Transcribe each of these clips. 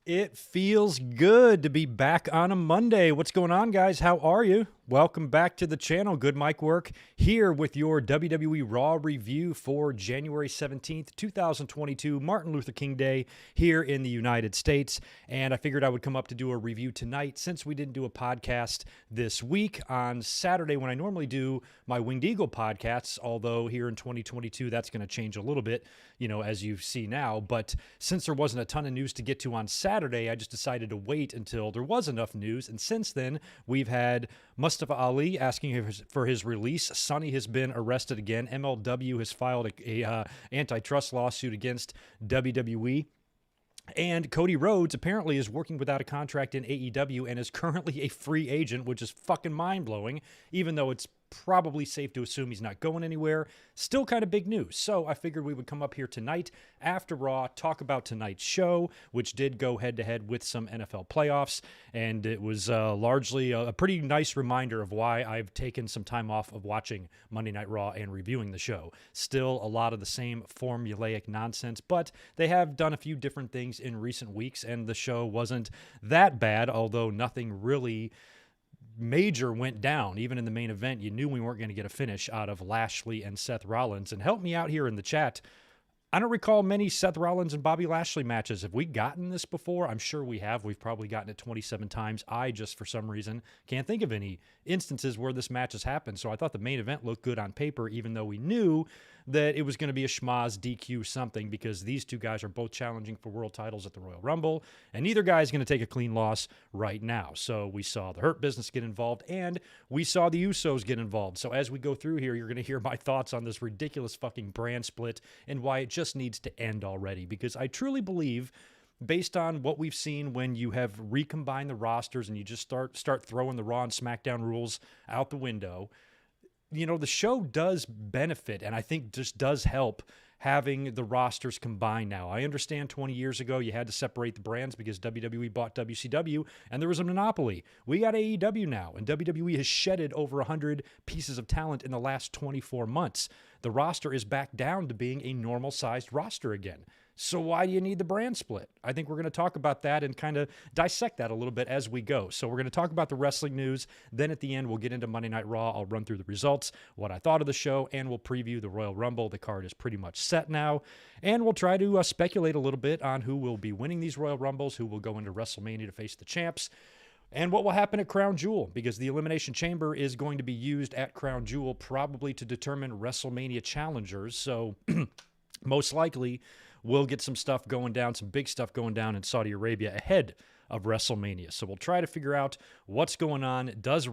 It feels good to be back on a Monday. What's going on, guys? How are you? Welcome back to the channel. Good mic work here with your WWE Raw review for January 17th, 2022, Martin Luther King Day here in the United States. And I figured I would come up to do a review tonight since we didn't do a podcast this week on Saturday when I normally do my Winged Eagle podcasts, although here in 2022, that's going to change a little bit, as you see now. But since there wasn't a ton of news to get to on Saturday, I just decided to wait until there was enough news. And since then, we've had Mustafa Ali asking for his release. Sonny has been arrested again. MLW has filed a antitrust lawsuit against WWE. And Cody Rhodes apparently is working without a contract in AEW and is currently a free agent, which is fucking mind-blowing, even though it's probably safe to assume he's not going anywhere. Still kind of big news. So I figured we would come up here tonight after Raw, talk about tonight's show, which did go head-to-head with some NFL playoffs, and it was largely a pretty nice reminder of why I've taken some time off of watching Monday Night Raw and reviewing the show. Still a lot of the same formulaic nonsense, but they have done a few different things in recent weeks, and the show wasn't that bad, although nothing really major went down. Even in the main event, you knew we weren't going to get a finish out of Lashley and Seth Rollins. And help me out here in the chat. I don't recall many Seth Rollins and Bobby Lashley matches. Have we gotten this before? I'm sure we have. We've probably gotten it 27 times. I just, for some reason, can't think of any instances where this match has happened. So I thought the main event looked good on paper, even though we knew that it was going to be a schmaz DQ something, because these two guys are both challenging for world titles at the Royal Rumble, and neither guy is going to take a clean loss right now. So we saw the Hurt Business get involved, and we saw the Usos get involved. So as we go through here, you're going to hear my thoughts on this ridiculous fucking brand split and why it just needs to end already, because I truly believe, based on what we've seen when you have recombined the rosters and you just start throwing the Raw and SmackDown rules out the window, the show does benefit, and I think just does help having the rosters combined now. I understand 20 years ago you had to separate the brands because WWE bought WCW and there was a monopoly. We got AEW now, and WWE has shedded over 100 pieces of talent in the last 24 months. The roster is back down to being a normal-sized roster again. So why do you need the brand split? I think we're going to talk about that and kind of dissect that a little bit as we go. So we're going to talk about the wrestling news. Then at the end, we'll get into Monday Night Raw. I'll run through the results, what I thought of the show, and we'll preview the Royal Rumble. The card is pretty much set now. And we'll try to speculate a little bit on who will be winning these Royal Rumbles, who will go into WrestleMania to face the champs, and what will happen at Crown Jewel, because the Elimination Chamber is going to be used at Crown Jewel probably to determine WrestleMania challengers. So most likely we'll get some stuff going down, some big stuff going down in Saudi Arabia ahead of WrestleMania. So we'll try to figure out what's going on. Does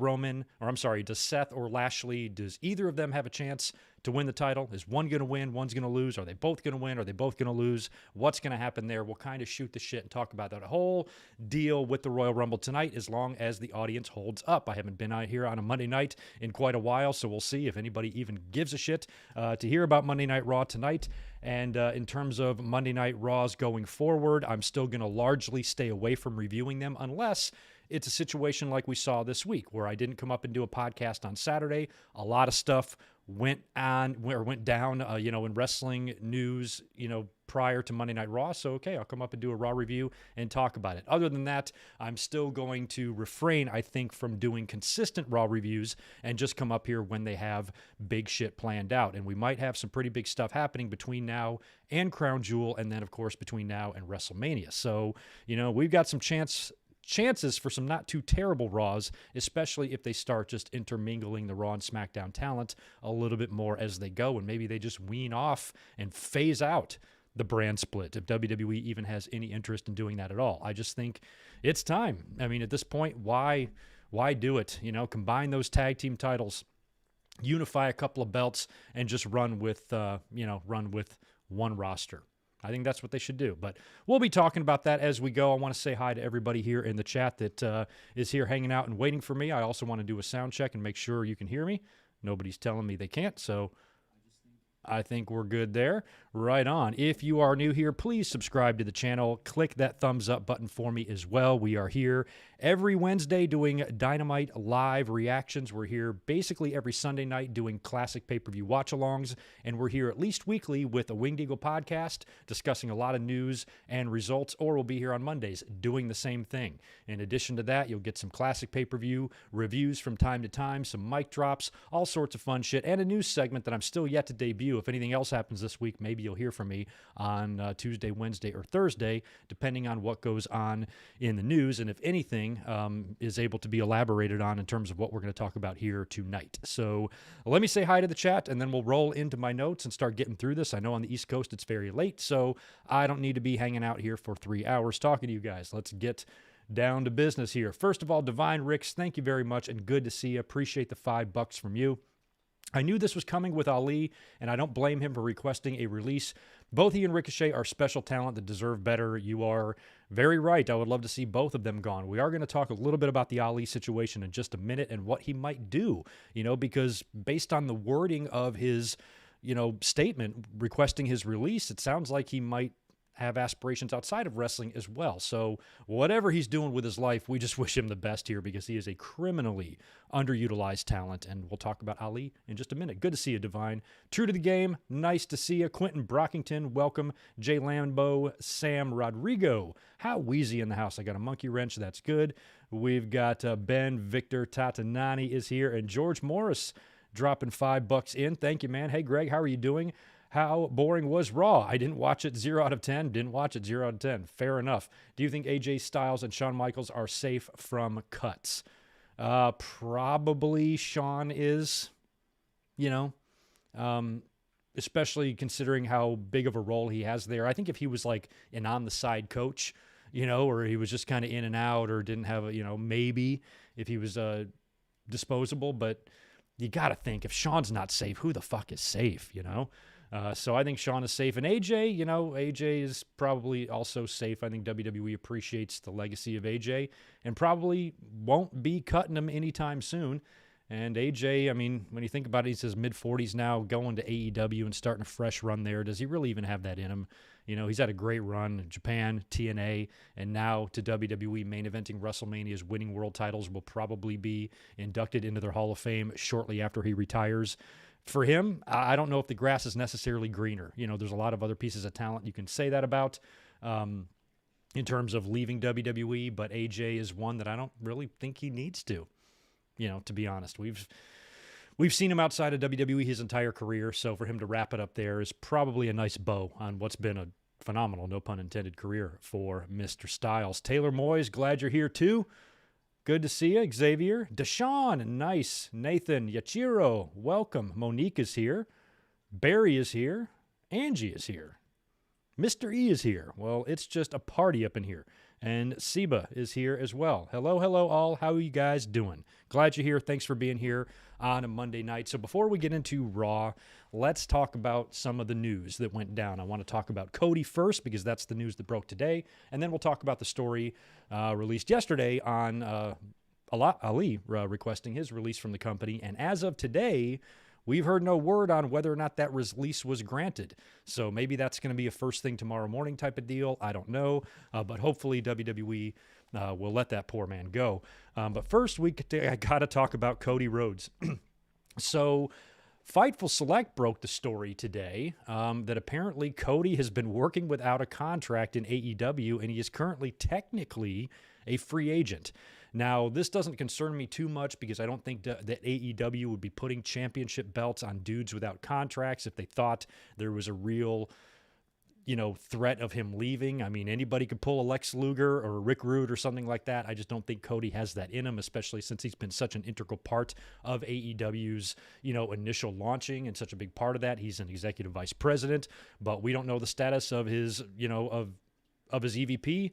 Seth or Lashley, does either of them have a chance to win the title? Is one going to win? One's going to lose? Are they both going to win? Are they both going to lose? What's going to happen there? We'll kind of shoot the shit and talk about that whole deal with the Royal Rumble tonight, as long as the audience holds up. I haven't been out here on a Monday night in quite a while, so we'll see if anybody even gives a shit to hear about Monday Night Raw tonight. And in terms of Monday Night Raws going forward, I'm still going to largely stay away from reviewing them unless it's a situation like we saw this week, where I didn't come up and do a podcast on Saturday. A lot of stuff went down, in wrestling news, prior to Monday Night Raw. So, okay, I'll come up and do a Raw review and talk about it. Other than that, I'm still going to refrain, I think, from doing consistent Raw reviews and just come up here when they have big shit planned out. And we might have some pretty big stuff happening between now and Crown Jewel, and then, of course, between now and WrestleMania. So, we've got some chances for some not too terrible Raws, especially if they start just intermingling the Raw and SmackDown talent a little bit more as they go, and maybe they just wean off and phase out the brand split, if WWE even has any interest in doing that at all. I just think it's time. I mean, at this point, why do it? Combine those tag team titles, unify a couple of belts, and just run with one roster. I think that's what they should do. But we'll be talking about that as we go. I want to say hi to everybody here in the chat that is here hanging out and waiting for me. I also want to do a sound check and make sure you can hear me. Nobody's telling me they can't, so I think we're good there. Right on. If you are new here, please subscribe to the channel. Click that thumbs up button for me as well. We are here every Wednesday doing Dynamite live reactions. We're here basically every Sunday night doing classic pay-per-view watch-alongs, and we're here at least weekly with a Winged Eagle podcast discussing a lot of news and results, or we'll be here on Mondays doing the same thing. In addition to that, you'll get some classic pay-per-view reviews from time to time, some mic drops, all sorts of fun shit, and a news segment that I'm still yet to debut. If anything else happens this week, maybe you'll hear from me on Tuesday, Wednesday, or Thursday, depending on what goes on in the news, and if anything is able to be elaborated on in terms of what we're going to talk about here tonight. So let me say hi to the chat, and then we'll roll into my notes and start getting through this. I know on the East Coast it's very late, so I don't need to be hanging out here for 3 hours talking to you guys. Let's get down to business here. First of all, Divine Ricks, thank you very much, and good to see you. Appreciate the $5 from you. I knew this was coming with Ali, and I don't blame him for requesting a release. Both he and Ricochet are special talent that deserve better. You are very right. I would love to see both of them gone. We are going to talk a little bit about the Ali situation in just a minute and what he might do, because based on the wording of his, statement requesting his release, it sounds like he might have aspirations outside of wrestling as well. So whatever he's doing with his life, we just wish him the best here because he is a criminally underutilized talent, and we'll talk about Ali in just a minute. Good to see you, Divine. True to the game, nice to see you. Quentin Brockington, welcome. Jay Lambo, Sam Rodrigo. How Wheezy in the house. I got a monkey wrench, that's good. We've got Ben Victor Tatanani is here, and George Morris dropping $5 in. Thank you, man. Hey, Greg, how are you doing? How boring was Raw? I didn't watch it. 0 out of 10. Didn't watch it. 0 out of 10. Fair enough. Do you think AJ Styles and Shawn Michaels are safe from cuts? Probably Shawn is, especially considering how big of a role he has there. I think if he was like an on-the-side coach, or he was just kind of in and out or didn't have maybe if he was disposable. But you got to think if Shawn's not safe, who the fuck is safe, So I think Shawn is safe. And AJ, AJ is probably also safe. I think WWE appreciates the legacy of AJ and probably won't be cutting him anytime soon. And AJ, when you think about it, he's his mid-40s now, going to AEW and starting a fresh run there. Does he really even have that in him? He's had a great run in Japan, TNA, and now to WWE, main eventing WrestleMania's, winning world titles, will probably be inducted into their Hall of Fame shortly after he retires. For him, I don't know if the grass is necessarily greener. There's a lot of other pieces of talent you can say that about in terms of leaving WWE, but AJ is one that I don't really think he needs to, to be honest. We've seen him outside of WWE his entire career, so for him to wrap it up there is probably a nice bow on what's been a phenomenal, no pun intended, career for Mr. Styles. Taylor Moyes, glad you're here too. Good to see you. Xavier, Deshaun, nice. Nathan, Yachiro, welcome. Monique is here. Barry is here. Angie is here. Mr. E is here. Well, it's just a party up in here. And Seba is here as well. Hello, all. How are you guys doing? Glad you're here. Thanks for being here on a Monday night. So before we get into Raw, let's talk about some of the news that went down. I want to talk about Cody first because that's the news that broke today. And then we'll talk about the story released yesterday on Ali requesting his release from the company. And as of today, we've heard no word on whether or not that release was granted. So maybe that's going to be a first thing tomorrow morning type of deal. I don't know. But hopefully WWE will let that poor man go. But first, I got to talk about Cody Rhodes. So Fightful Select broke the story today that apparently Cody has been working without a contract in AEW, and he is currently technically a free agent. Now, this doesn't concern me too much because I don't think that AEW would be putting championship belts on dudes without contracts if they thought there was a real, threat of him leaving. Anybody could pull a Lex Luger or a Rick Rude or something like that. I just don't think Cody has that in him, especially since he's been such an integral part of AEW's, initial launching and such a big part of that. He's an executive vice president, but we don't know the status of his, of his EVP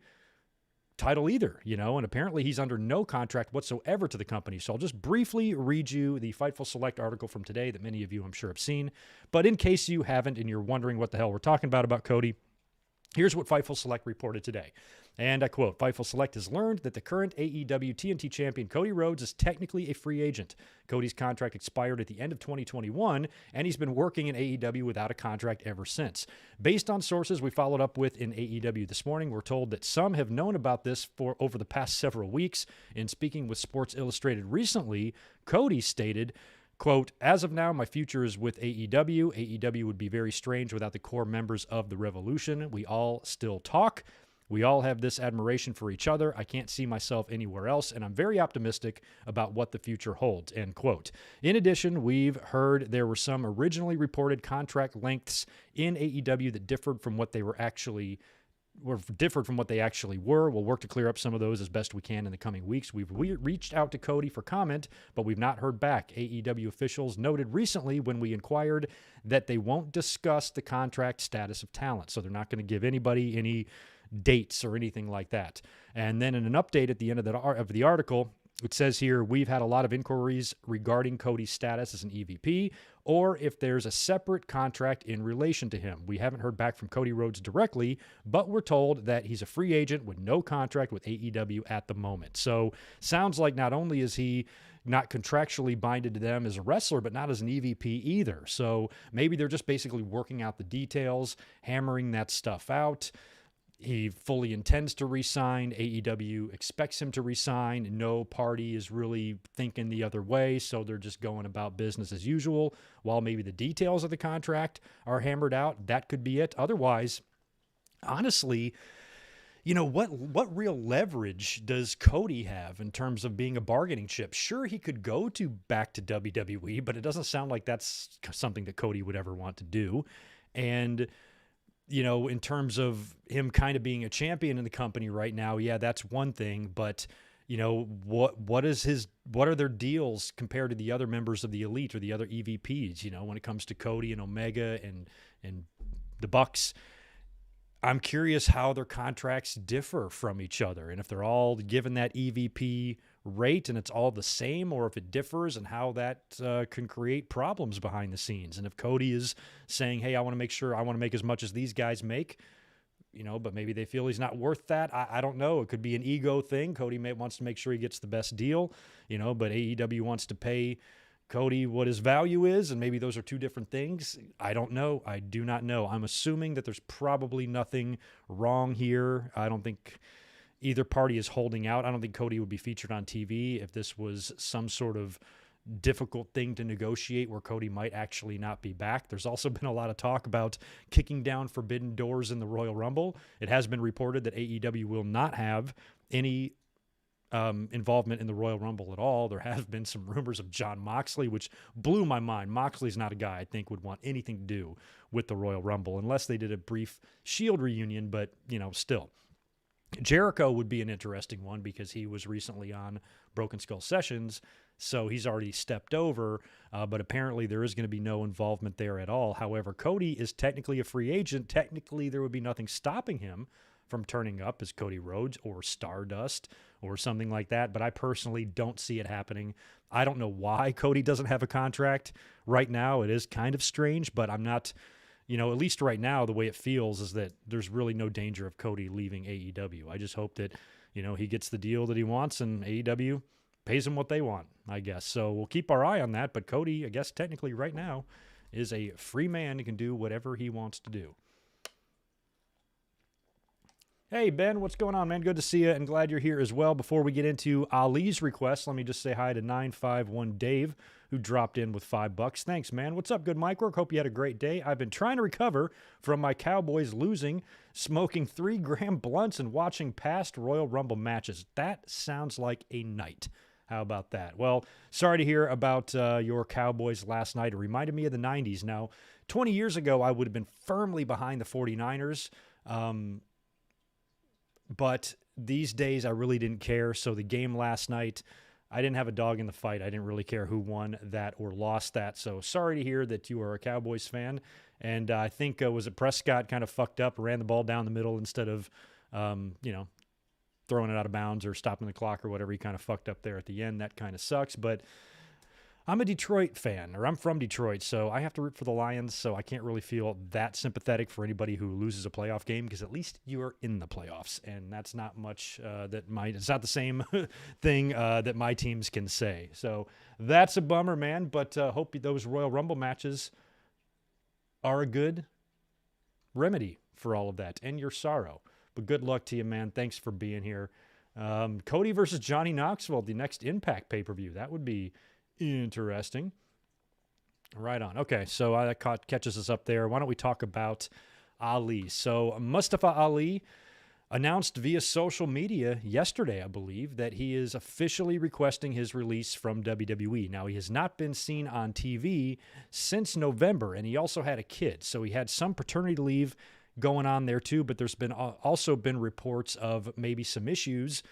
title either, and apparently he's under no contract whatsoever to the company. So I'll just briefly read you the Fightful Select article from today that many of you I'm sure have seen. But in case you haven't and you're wondering what the hell we're talking about Cody, here's what Fightful Select reported today. And I quote, Fightful Select has learned that the current AEW TNT champion Cody Rhodes is technically a free agent. Cody's contract expired at the end of 2021, and he's been working in AEW without a contract ever since. Based on sources we followed up with in AEW this morning, we're told that some have known about this for over the past several weeks. In speaking with Sports Illustrated recently, Cody stated, quote, as of now, my future is with AEW. AEW would be very strange without the core members of the Revolution. We all still talk. We all have this admiration for each other. I can't see myself anywhere else, and I'm very optimistic about what the future holds, end quote. In addition, we've heard there were some originally reported contract lengths in AEW that differed from what they actually were. We'll work to clear up some of those as best we can in the coming weeks. We've reached out to Cody for comment, but we've not heard back. AEW officials noted recently when we inquired that they won't discuss the contract status of talent, so they're not going to give anybody any dates or anything like that. And then in an update at the end of the article, it says here, we've had a lot of inquiries regarding Cody's status as an EVP or if there's a separate contract in relation to him. We haven't heard back from Cody Rhodes directly, but we're told that he's a free agent with no contract with AEW at the moment. So sounds like not only is he not contractually binded to them as a wrestler, but not as an EVP either. So maybe they're just basically working out the details, hammering that stuff out. He fully intends to resign. AEW expects him to resign. No party is really thinking the other way, so they're just going about business as usual. While maybe the details of the contract are hammered out, that could be it. Otherwise, honestly, you know, what real leverage does Cody have in terms of being a bargaining chip? Sure, he could go back to WWE, but it doesn't sound like that's something that Cody would ever want to do. And you know, in terms of him kind of being a champion in the company right now, yeah, that's one thing. But, you know, what are their deals compared to the other members of the Elite or the other EVPs, you know, when it comes to Cody and Omega and the Bucks? I'm curious how their contracts differ from each other and if they're all given that EVP rate and it's all the same, or if it differs, and how that can create problems behind the scenes. And if Cody is saying, hey, I want to make as much as these guys make, you know, but maybe they feel he's not worth that. I don't know. It could be an ego thing. Cody wants to make sure he gets the best deal, you know, but AEW wants to pay Cody what his value is, and maybe those are two different things. I don't know. I do not know. I'm assuming that there's probably nothing wrong here. I don't think either party is holding out. I don't think Cody would be featured on TV if this was some sort of difficult thing to negotiate where Cody might actually not be back. There's also been a lot of talk about kicking down forbidden doors in the Royal Rumble. It has been reported that AEW will not have any involvement in the Royal Rumble at all. There have been some rumors of Jon Moxley, which blew my mind. Moxley's not a guy I think would want anything to do with the Royal Rumble unless they did a brief Shield reunion, but, you know, still. Jericho would be an interesting one because he was recently on Broken Skull Sessions, so he's already stepped over, but apparently there is going to be no involvement there at all. However, Cody is technically a free agent. Technically, there would be nothing stopping him from turning up as Cody Rhodes or Stardust or something like that, but I personally don't see it happening. I don't know why Cody doesn't have a contract right now. It is kind of strange, but I'm not, you know, at least right now, the way it feels is that there's really no danger of Cody leaving AEW. I just hope that, you know, he gets the deal that he wants and AEW pays him what they want, I guess. So we'll keep our eye on that, but Cody, I guess technically right now, is a free man who can do whatever he wants to do. Hey, Ben, what's going on, man? Good to see you and glad you're here as well. Before we get into Ali's request, let me just say hi to 951 Dave, who dropped in with $5. Thanks, man. What's up, good mic work? Hope you had a great day. I've been trying to recover from my Cowboys losing, smoking 3-gram blunts and watching past Royal Rumble matches. That sounds like a night. How about that? Well, sorry to hear about your Cowboys last night. It reminded me of the 90s. Now, 20 years ago, I would have been firmly behind the 49ers. But these days, I really didn't care. So the game last night, I didn't have a dog in the fight. I didn't really care who won that or lost that. So sorry to hear that you are a Cowboys fan. And I think, was it Prescott kind of fucked up, ran the ball down the middle instead of, you know, throwing it out of bounds or stopping the clock or whatever. He kind of fucked up there at the end. That kind of sucks. But I'm a Detroit fan, or I'm from Detroit, so I have to root for the Lions, so I can't really feel that sympathetic for anybody who loses a playoff game, because at least you are in the playoffs, and that's not much it's not the same thing that my teams can say. So that's a bummer, man, but hope those Royal Rumble matches are a good remedy for all of that and your sorrow. But good luck to you, man. Thanks for being here. Cody versus Johnny Knoxville, the next Impact pay-per-view. That would be interesting. Right on. Okay, so that catches us up there. Why don't we talk about Ali? So Mustafa Ali announced via social media yesterday, I believe, that he is officially requesting his release from WWE. Now, he has not been seen on TV since November, and he also had a kid. So he had some paternity leave going on there too, but there's been also been reports of maybe some issues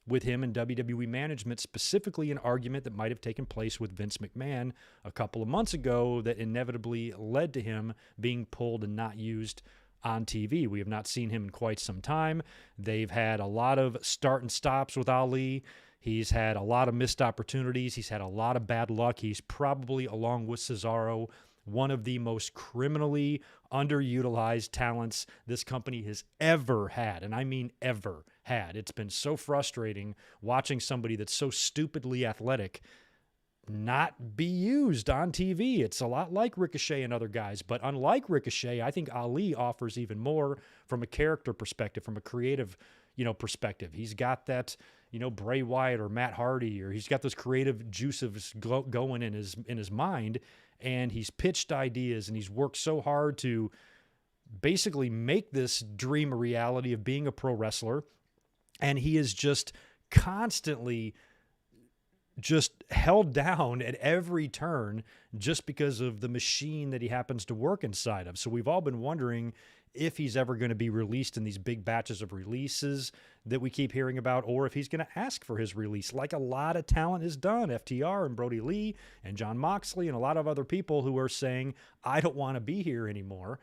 with him and WWE management, specifically an argument that might have taken place with Vince McMahon a couple of months ago that inevitably led to him being pulled and not used on TV. We have not seen him in quite some time. They've had a lot of start and stops with Ali. He's had a lot of missed opportunities. He's had a lot of bad luck. He's probably, along with Cesaro, one of the most criminally underutilized talents this company has ever had. And I mean ever had. It's been so frustrating watching somebody that's so stupidly athletic not be used on TV. It's a lot like Ricochet and other guys, but unlike Ricochet, I think Ali offers even more from a character perspective, from a creative, perspective. He's got that, Bray Wyatt or Matt Hardy, or he's got those creative juices going in his mind, and he's pitched ideas, and he's worked so hard to basically make this dream a reality of being a pro wrestler, and he is just constantly just held down at every turn just because of the machine that he happens to work inside of. So we've all been wondering if he's ever going to be released in these big batches of releases that we keep hearing about, or if he's going to ask for his release like a lot of talent has done. FTR and Brody Lee and Jon Moxley and a lot of other people who are saying, I don't want to be here anymore.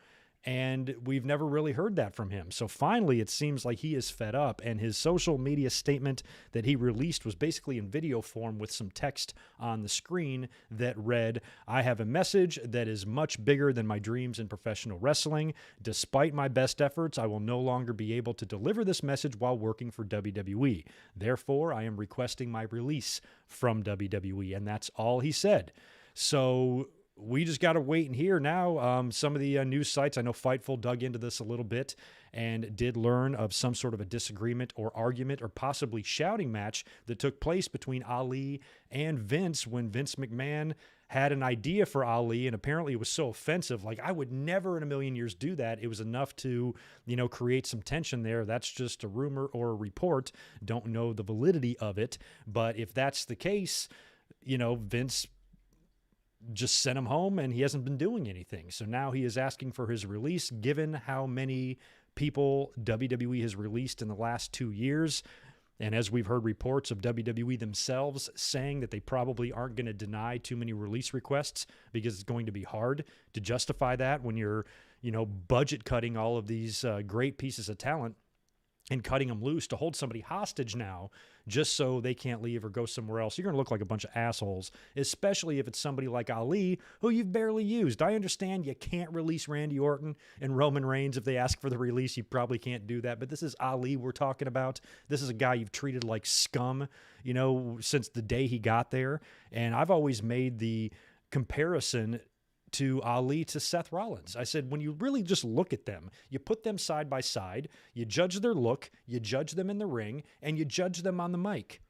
And we've never really heard that from him. So finally, it seems like he is fed up, and his social media statement that he released was basically in video form with some text on the screen that read, I have a message that is much bigger than my dreams in professional wrestling. Despite my best efforts, I will no longer be able to deliver this message while working for WWE. Therefore, I am requesting my release from WWE. And that's all he said. So we just got to wait and hear now. Some of the news sites, I know Fightful dug into this a little bit and did learn of some sort of a disagreement or argument or possibly shouting match that took place between Ali and Vince when Vince McMahon had an idea for Ali, and apparently it was so offensive. Like, I would never in a million years do that. It was enough to, create some tension there. That's just a rumor or a report. Don't know the validity of it. But if that's the case, Vince just sent him home, and he hasn't been doing anything. So now he is asking for his release, given how many people WWE has released in the last 2 years. And as we've heard reports of WWE themselves saying that they probably aren't going to deny too many release requests because it's going to be hard to justify that when you're, budget cutting all of these great pieces of talent and cutting them loose to hold somebody hostage now just so they can't leave or go somewhere else. You're going to look like a bunch of assholes, especially if it's somebody like Ali, who you've barely used. I understand you can't release Randy Orton and Roman Reigns. If they ask for the release, you probably can't do that. But this is Ali we're talking about. This is a guy you've treated like scum, since the day he got there. And I've always made the comparison to Ali to Seth Rollins. I said, when you really just look at them, you put them side by side, you judge their look, you judge them in the ring, and you judge them on the mic.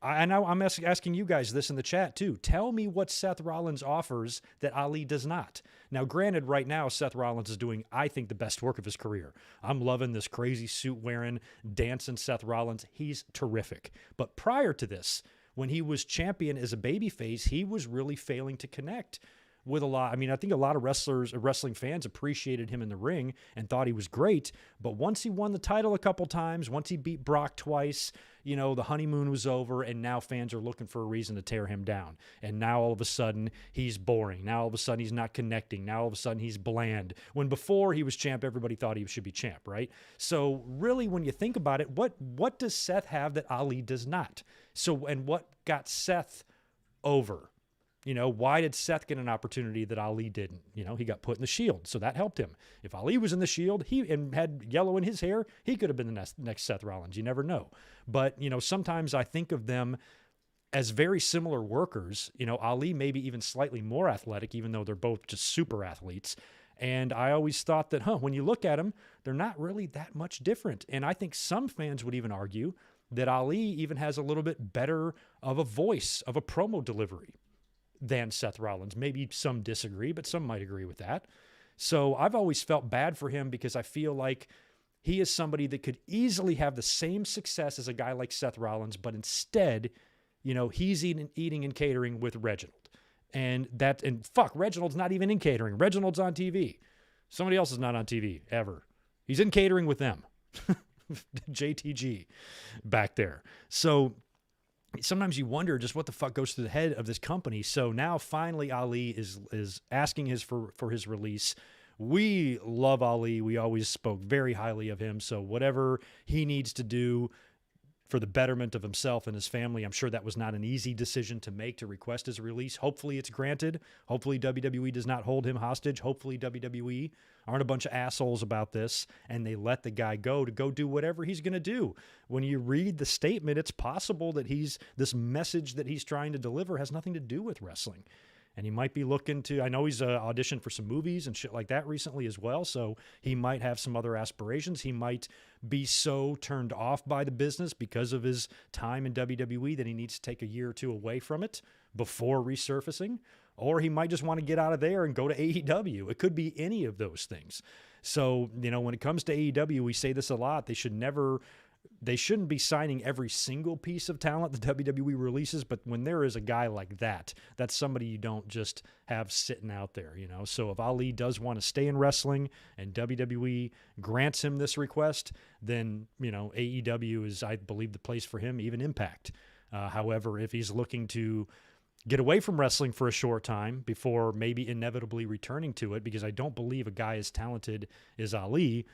I know I'm asking you guys this in the chat too. Tell me what Seth Rollins offers that Ali does not. Now, granted, right now, Seth Rollins is doing, I think, the best work of his career. I'm loving this crazy suit wearing, dancing Seth Rollins. He's terrific. But prior to this, when he was champion as a babyface, he was really failing to connect with a lot. I mean, I think a lot of wrestling fans appreciated him in the ring and thought he was great. But once he won the title a couple times, once he beat Brock twice, the honeymoon was over, and now fans are looking for a reason to tear him down. And now all of a sudden he's boring. Now all of a sudden he's not connecting. Now all of a sudden he's bland. When before he was champ, everybody thought he should be champ, right? So really, when you think about it, what does Seth have that Ali does not? So, and what got Seth over? Why did Seth get an opportunity that Ali didn't? He got put in the Shield, so that helped him. If Ali was in the Shield, and had yellow in his hair, he could have been the next Seth Rollins. You never know. But, sometimes I think of them as very similar workers. Ali maybe even slightly more athletic, even though they're both just super athletes. And I always thought that, when you look at them, they're not really that much different. And I think some fans would even argue that Ali even has a little bit better of a voice, of a promo delivery than Seth Rollins. Maybe some disagree, but some might agree with that. So I've always felt bad for him because I feel like he is somebody that could easily have the same success as a guy like Seth Rollins, but instead, he's eating and catering with Reginald. And fuck, Reginald's not even in catering. Reginald's on TV. Somebody else is not on TV ever. He's in catering with them. JTG back there. So sometimes you wonder just what the fuck goes through the head of this company. So now finally Ali is asking for his release. We love Ali. We always spoke very highly of him. So whatever he needs to do for the betterment of himself and his family, I'm sure that was not an easy decision to make, to request his release. Hopefully it's granted. Hopefully WWE does not hold him hostage. Hopefully WWE aren't a bunch of assholes about this and they let the guy go to go do whatever he's going to do. When you read the statement, it's possible that this message that he's trying to deliver has nothing to do with wrestling. And he might be looking to, I know he's auditioned for some movies and shit like that recently as well, so he might have some other aspirations. He might be so turned off by the business because of his time in WWE that he needs to take a year or two away from it before resurfacing. Or he might just want to get out of there and go to AEW. It could be any of those things. So, when it comes to AEW, we say this a lot. They shouldn't be signing every single piece of talent the WWE releases, but when there is a guy like that, that's somebody you don't just have sitting out there, So if Ali does want to stay in wrestling and WWE grants him this request, then, AEW is, I believe, the place for him, even Impact. However, if he's looking to get away from wrestling for a short time before maybe inevitably returning to it, because I don't believe a guy as talented as Ali,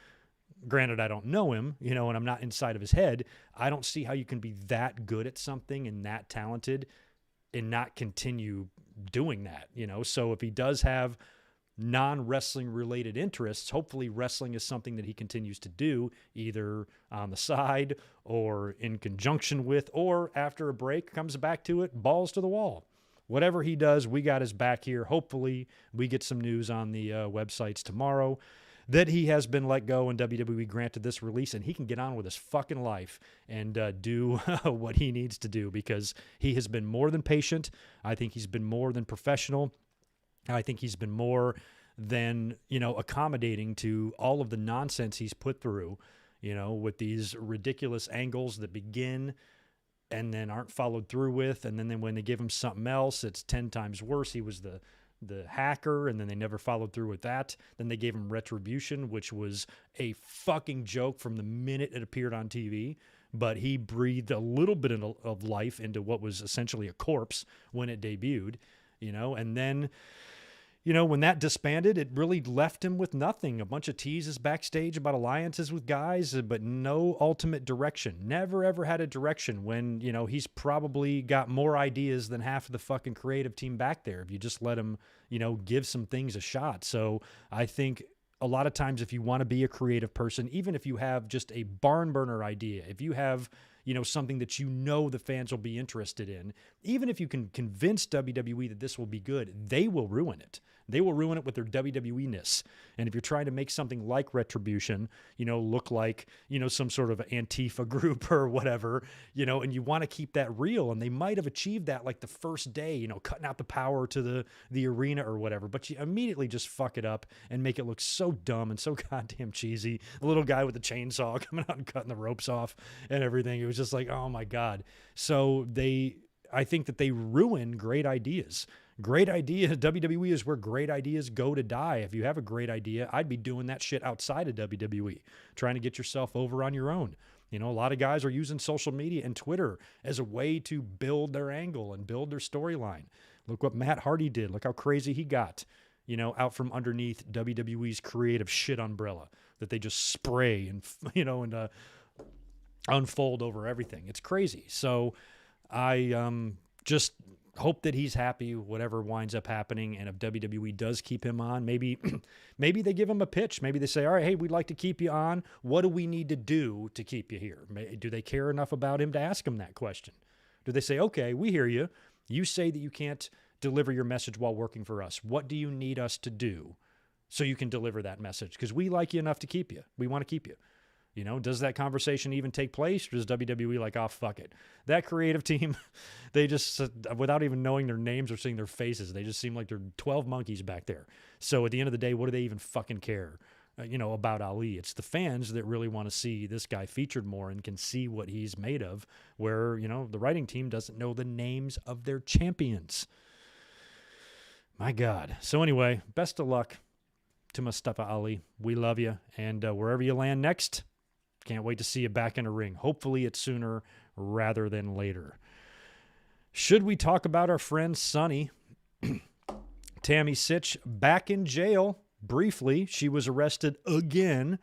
granted, I don't know him, and I'm not inside of his head. I don't see how you can be that good at something and that talented and not continue doing that, So if he does have non-wrestling related interests, hopefully wrestling is something that he continues to do either on the side or in conjunction with, or after a break comes back to it, balls to the wall. Whatever he does, we got his back here. Hopefully we get some news on the websites tomorrow that he has been let go and WWE granted this release and he can get on with his fucking life and do what he needs to do, because he has been more than patient. I think he's been more than professional. I think he's been more than, accommodating to all of the nonsense he's put through, with these ridiculous angles that begin and then aren't followed through with. And then when they give him something else, it's 10 times worse. He was the hacker, and then they never followed through with that. Then they gave him Retribution, which was a fucking joke from the minute it appeared on TV. But he breathed a little bit of life into what was essentially a corpse when it debuted, and then, when that disbanded, it really left him with nothing. A bunch of teases backstage about alliances with guys, but no ultimate direction. Never, ever had a direction when, he's probably got more ideas than half of the fucking creative team back there if you just let him, give some things a shot. So I think a lot of times if you want to be a creative person, even if you have just a barn burner idea, if you have, something that the fans will be interested in, even if you can convince WWE that this will be good, they will ruin it. They will ruin it with their WWE-ness. And if you're trying to make something like Retribution, look like, some sort of Antifa group or whatever, and you want to keep that real, and they might have achieved that like the first day, cutting out the power to the arena or whatever, but you immediately just fuck it up and make it look so dumb and so goddamn cheesy. The little guy with the chainsaw coming out and cutting the ropes off and everything. It was just like, oh my God. So I think that they ruin great ideas. Great idea. WWE is where great ideas go to die. If you have a great idea, I'd be doing that shit outside of WWE, trying to get yourself over on your own. A lot of guys are using social media and Twitter as a way to build their angle and build their storyline. Look what Matt Hardy did. Look how crazy he got, out from underneath WWE's creative shit umbrella that they just spray and, and unfold over everything. It's crazy. So I just hope that he's happy, whatever winds up happening. And if WWE does keep him on, maybe they give him a pitch. Maybe they say, all right, hey, we'd like to keep you on. What do we need to do to keep you here? Do they care enough about him to ask him that question? Do they say, okay, we hear you. You say that you can't deliver your message while working for us. What do you need us to do so you can deliver that message? Because we like you enough to keep you. We want to keep you. You know, does that conversation even take place? Or is WWE like, oh, fuck it? That creative team, they just, without even knowing their names or seeing their faces, they just seem like they're 12 monkeys back there. So at the end of the day, what do they even fucking care, about Ali? It's the fans that really want to see this guy featured more and can see what he's made of, where, the writing team doesn't know the names of their champions. My God. So anyway, best of luck to Mustafa Ali. We love you. And wherever you land next, can't wait to see you back in a ring. Hopefully it's sooner rather than later. Should we talk about our friend Sunny? Tammy Sitch back in jail briefly. She was arrested again.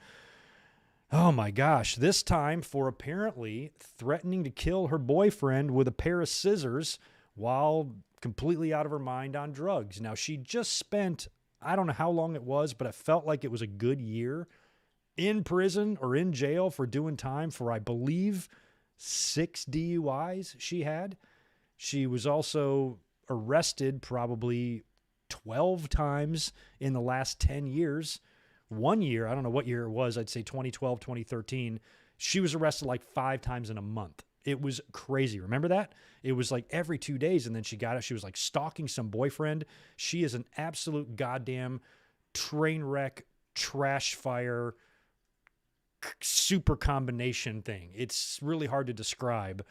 Oh my gosh. This time for apparently threatening to kill her boyfriend with a pair of scissors while completely out of her mind on drugs. Now, she just spent, I don't know how long it was, but it felt like it was a good year in prison or in jail for doing time for, I believe, 6 DUIs she had. She was also arrested probably 12 times in the last 10 years. 1 year, I don't know what year it was, I'd say 2012, 2013, she was arrested like 5 times in a month. It was crazy. Remember that? It was like every 2 days, and then she got it. She was like stalking some boyfriend. She is an absolute goddamn train wreck, trash fire, super combination thing. It's really hard to describe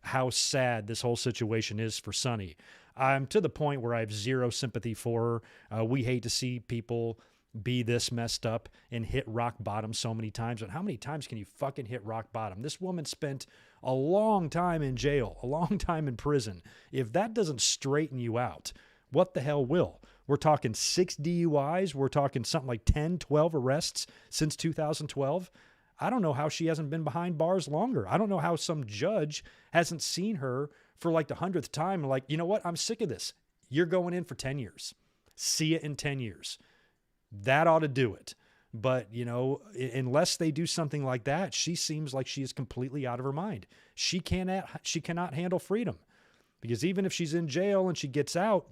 how sad this whole situation is for Sunny. I'm to the point where I have zero sympathy for her. We hate to see people be this messed up and hit rock bottom so many times. But how many times can you fucking hit rock bottom? This woman spent a long time in jail, a long time in prison. If that doesn't straighten you out, what the hell will? We're talking 6 DUIs. We're talking something like 10, 12 arrests since 2012. I don't know how she hasn't been behind bars longer. I don't know how some judge hasn't seen her for like the 100th time. Like, you know what? I'm sick of this. You're going in for 10 years. See it in 10 years. That ought to do it. But, unless they do something like that, she seems like she is completely out of her mind. She cannot handle freedom, because even if she's in jail and she gets out,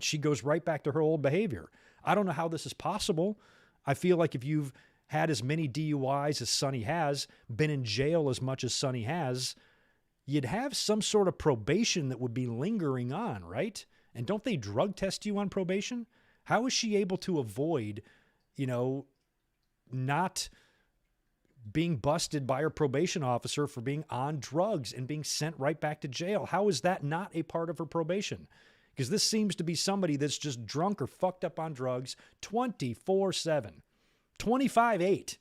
she goes right back to her old behavior. I don't know how this is possible. I feel like if you've had as many DUIs as Sunny has, been in jail as much as Sunny has, you'd have some sort of probation that would be lingering on, right? And don't they drug test you on probation? How is she able to avoid, not being busted by her probation officer for being on drugs and being sent right back to jail? How is that not a part of her probation? Because this seems to be somebody that's just drunk or fucked up on drugs 24/7. 25/8.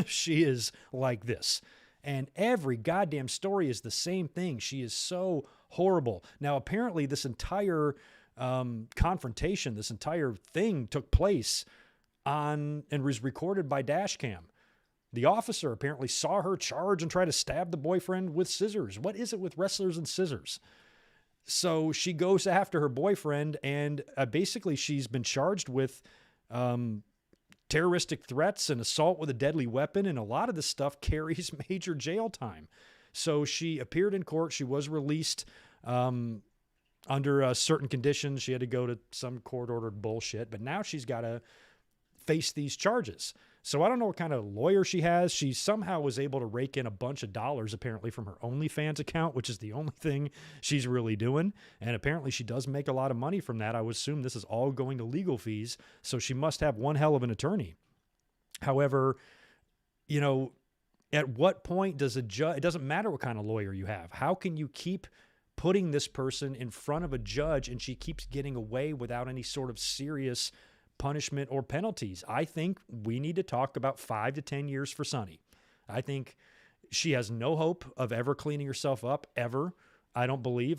She is like this. And every goddamn story is the same thing. She is so horrible. Now, apparently this entire confrontation, this entire thing took place and was recorded by dash cam. The officer apparently saw her charge and try to stab the boyfriend with scissors. What is it with wrestlers and scissors? So she goes after her boyfriend, and basically she's been charged with terroristic threats and assault with a deadly weapon, and a lot of this stuff carries major jail time. So she appeared in court. She was released under certain conditions. She had to go to some court-ordered bullshit, but now she's got to face these charges. So I don't know what kind of lawyer she has. She somehow was able to rake in a bunch of dollars, apparently, from her OnlyFans account, which is the only thing she's really doing. And apparently she does make a lot of money from that. I would assume this is all going to legal fees. So she must have one hell of an attorney. However, at what point does a judge, it doesn't matter what kind of lawyer you have. How can you keep putting this person in front of a judge and she keeps getting away without any sort of serious punishment or penalties? I think we need to talk about 5 to 10 years for Sunny. I think she has no hope of ever cleaning herself up, ever. I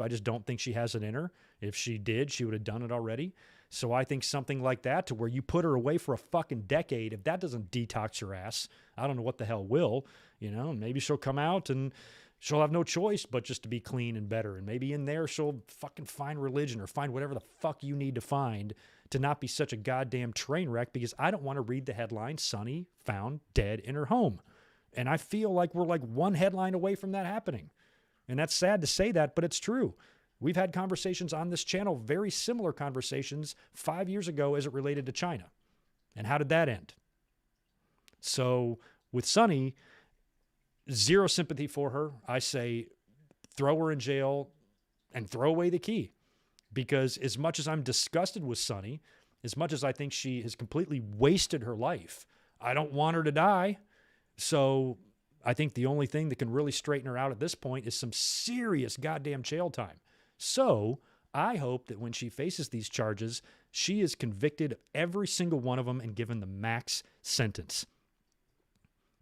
just don't think she has it in her. If she did, she would have done it already. So I think something like that, to where you put her away for a fucking decade, if that doesn't detox her ass, I don't know what the hell will. Maybe she'll come out and she'll have no choice but just to be clean and better. And maybe in there she'll fucking find religion or find whatever the fuck you need to find to not be such a goddamn train wreck, because I don't want to read the headline, Sunny found dead in her home. And I feel like we're like one headline away from that happening. And that's sad to say that, but it's true. We've had conversations on this channel, very similar conversations 5 years ago as it related to China. And how did that end? So with Sunny, zero sympathy for her. I say throw her in jail and throw away the key. Because as much as I'm disgusted with Sunny, as much as I think she has completely wasted her life, I don't want her to die. So I think the only thing that can really straighten her out at this point is some serious goddamn jail time. So I hope that when she faces these charges, she is convicted of every single one of them and given the max sentence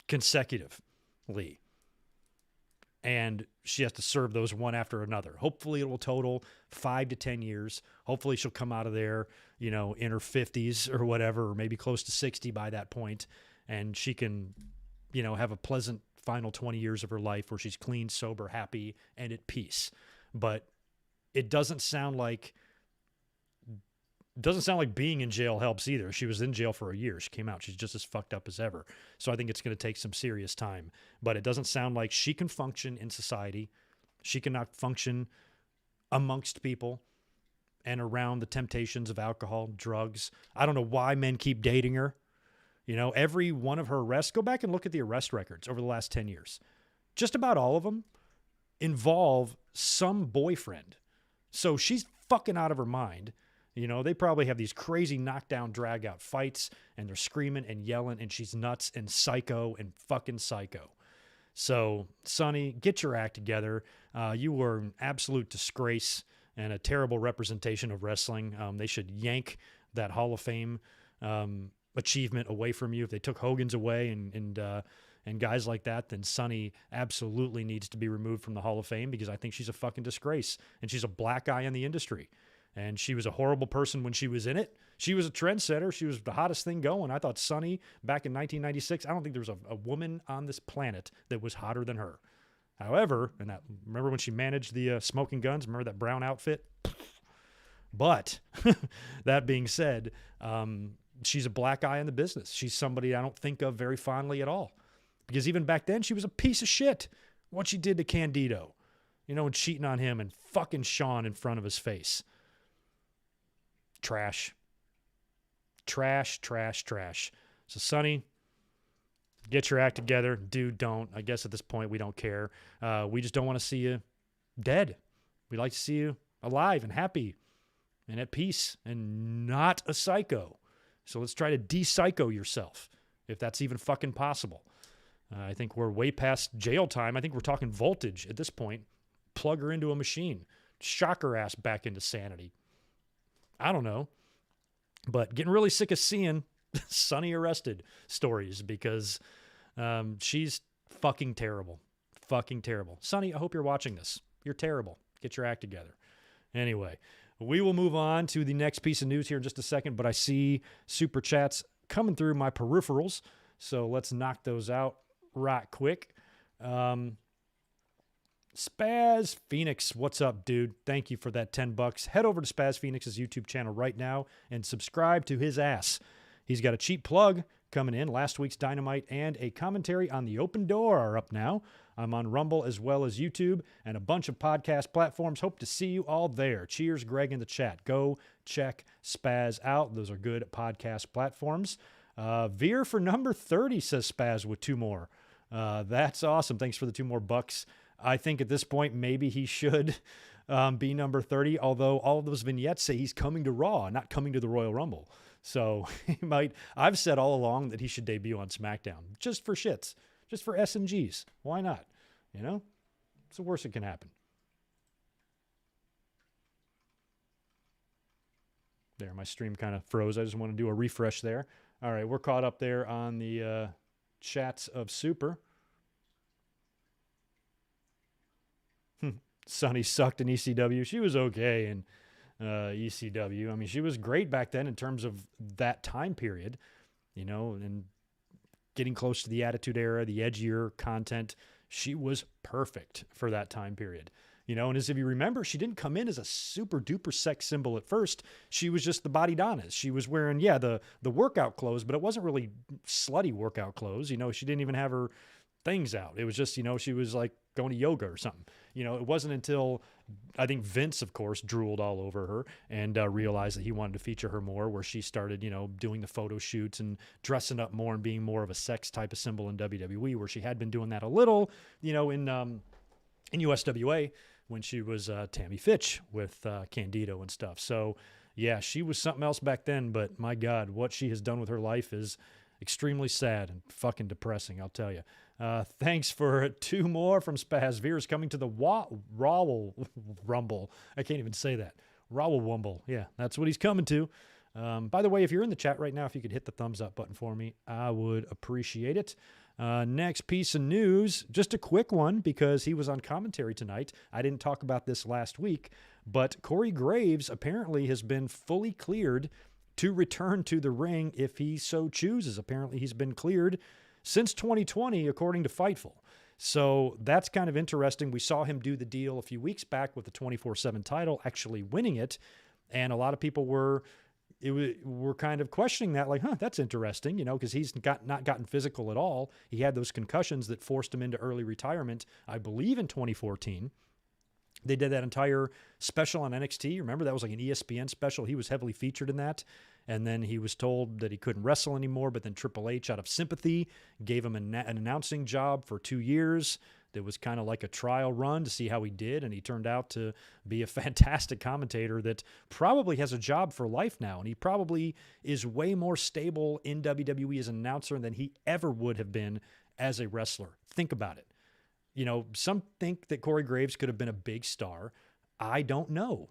consecutively. And she has to serve those one after another. Hopefully it will total 5 to 10 years. Hopefully she'll come out of there, in her 50s or whatever, or maybe close to 60 by that point. And she can, have a pleasant final 20 years of her life where she's clean, sober, happy, and at peace. But it doesn't sound like being in jail helps either. She was in jail for a year. She came out. She's just as fucked up as ever. So I think it's going to take some serious time. But it doesn't sound like she can function in society. She cannot function amongst people and around the temptations of alcohol, drugs. I don't know why men keep dating her. Every one of her arrests, go back and look at the arrest records over the last 10 years. Just about all of them involve some boyfriend. So she's fucking out of her mind. They probably have these crazy knockdown, drag out fights, and they're screaming and yelling, and she's nuts and psycho and fucking psycho. So, Sunny, get your act together. You were an absolute disgrace and a terrible representation of wrestling. They should yank that Hall of Fame achievement away from you. If they took Hogan's away and guys like that, then Sunny absolutely needs to be removed from the Hall of Fame, because I think she's a fucking disgrace, and she's a black eye in the industry. And she was a horrible person when she was in it. She was a trendsetter. She was the hottest thing going. I thought Sunny, back in 1996, I don't think there was a woman on this planet that was hotter than her. However, remember when she managed the Smoking Guns? Remember that brown outfit? But that being said, she's a black eye in the business. She's somebody I don't think of very fondly at all. Because even back then, she was a piece of shit. What she did to Candido, and cheating on him and fucking Sean in front of his face. Trash. Trash, trash, trash. So, Sunny, get your act together. Dude, don't. I guess at this point, we don't care. We just don't want to see you dead. We'd like to see you alive and happy and at peace and not a psycho. So let's try to de-psycho yourself, if that's even fucking possible. I think we're way past jail time. I think we're talking voltage at this point. Plug her into a machine. Shock her ass back into sanity. I don't know. But getting really sick of seeing Sunny arrested stories, because she's fucking terrible. Fucking terrible. Sunny, I hope you're watching this. You're terrible. Get your act together. Anyway, we will move on to the next piece of news here in just a second, but I see super chats coming through my peripherals, so let's knock those out right quick. Spaz Phoenix, what's up, dude? Thank you for that $10. Head over to Spaz Phoenix's YouTube channel right now and subscribe to his ass. He's got a cheap plug coming in. Last week's Dynamite and a commentary on The Open Door are up now. I'm on Rumble as well as YouTube and a bunch of podcast platforms. Hope to see you all there. Cheers, Greg, in the chat. Go check Spaz out. Those are good podcast platforms. Veer for number 30, says Spaz, with 2 more. That's awesome. Thanks for the 2 more bucks. I think at this point, maybe he should be number 30, although all of those vignettes say he's coming to Raw, not coming to the Royal Rumble. So he might. I've said all along that he should debut on SmackDown, just for shits, just for S&Gs. Why not? It's the worst that can happen. There, my stream kind of froze. I just want to do a refresh there. All right, we're caught up there on the chats of Super. Sunny sucked in ECW. She was okay in ECW. I mean, she was great back then in terms of that time period, and getting close to the Attitude Era, the edgier content. she was perfect for that time period. And as if you remember, she didn't come in as a super duper sex symbol at first. She was just the body Donnas. She was wearing, the workout clothes, but it wasn't really slutty workout clothes. She didn't even have her things out. It was just, she was like going to yoga or something. It wasn't until I think Vince, of course, drooled all over her and realized that he wanted to feature her more, where she started, doing the photo shoots and dressing up more and being more of a sex type of symbol in WWE, where she had been doing that a little, in USWA when she was Tammy Fitch with Candido and stuff. So, yeah, she was something else back then, but my God, what she has done with her life is extremely sad and fucking depressing, I'll tell you. Thanks for 2 more from Spaz Veers coming to the Rawel Rumble. I can't even say that. Rawel Wumble. Yeah, that's what he's coming to. By the way, if you're in the chat right now, if you could hit the thumbs up button for me, I would appreciate it. Next piece of news, just a quick one because he was on commentary tonight. I didn't talk about this last week, but Corey Graves apparently has been fully cleared to return to the ring if he so chooses. Apparently he's been cleared since 2020, according to Fightful. So that's kind of interesting. We saw him do the deal a few weeks back with the 24/7 title, actually winning it. And a lot of people were kind of questioning that, like, that's interesting, because he's not gotten physical at all. He had those concussions that forced him into early retirement, I believe, in 2014. They did that entire special on NXT. Remember, that was like an ESPN special. He was heavily featured in that. And then he was told that he couldn't wrestle anymore, but then Triple H, out of sympathy, gave him an announcing job for 2 years. That was kind of like a trial run to see how he did, and he turned out to be a fantastic commentator that probably has a job for life now, and he probably is way more stable in WWE as an announcer than he ever would have been as a wrestler. Think about it. Some think that Corey Graves could have been a big star. I don't know.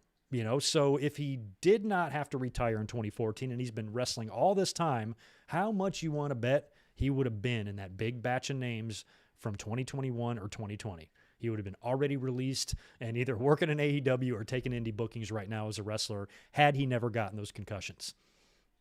So if he did not have to retire in 2014 and he's been wrestling all this time, how much you want to bet he would have been in that big batch of names from 2021 or 2020? He would have been already released and either working in AEW or taking indie bookings right now as a wrestler had he never gotten those concussions.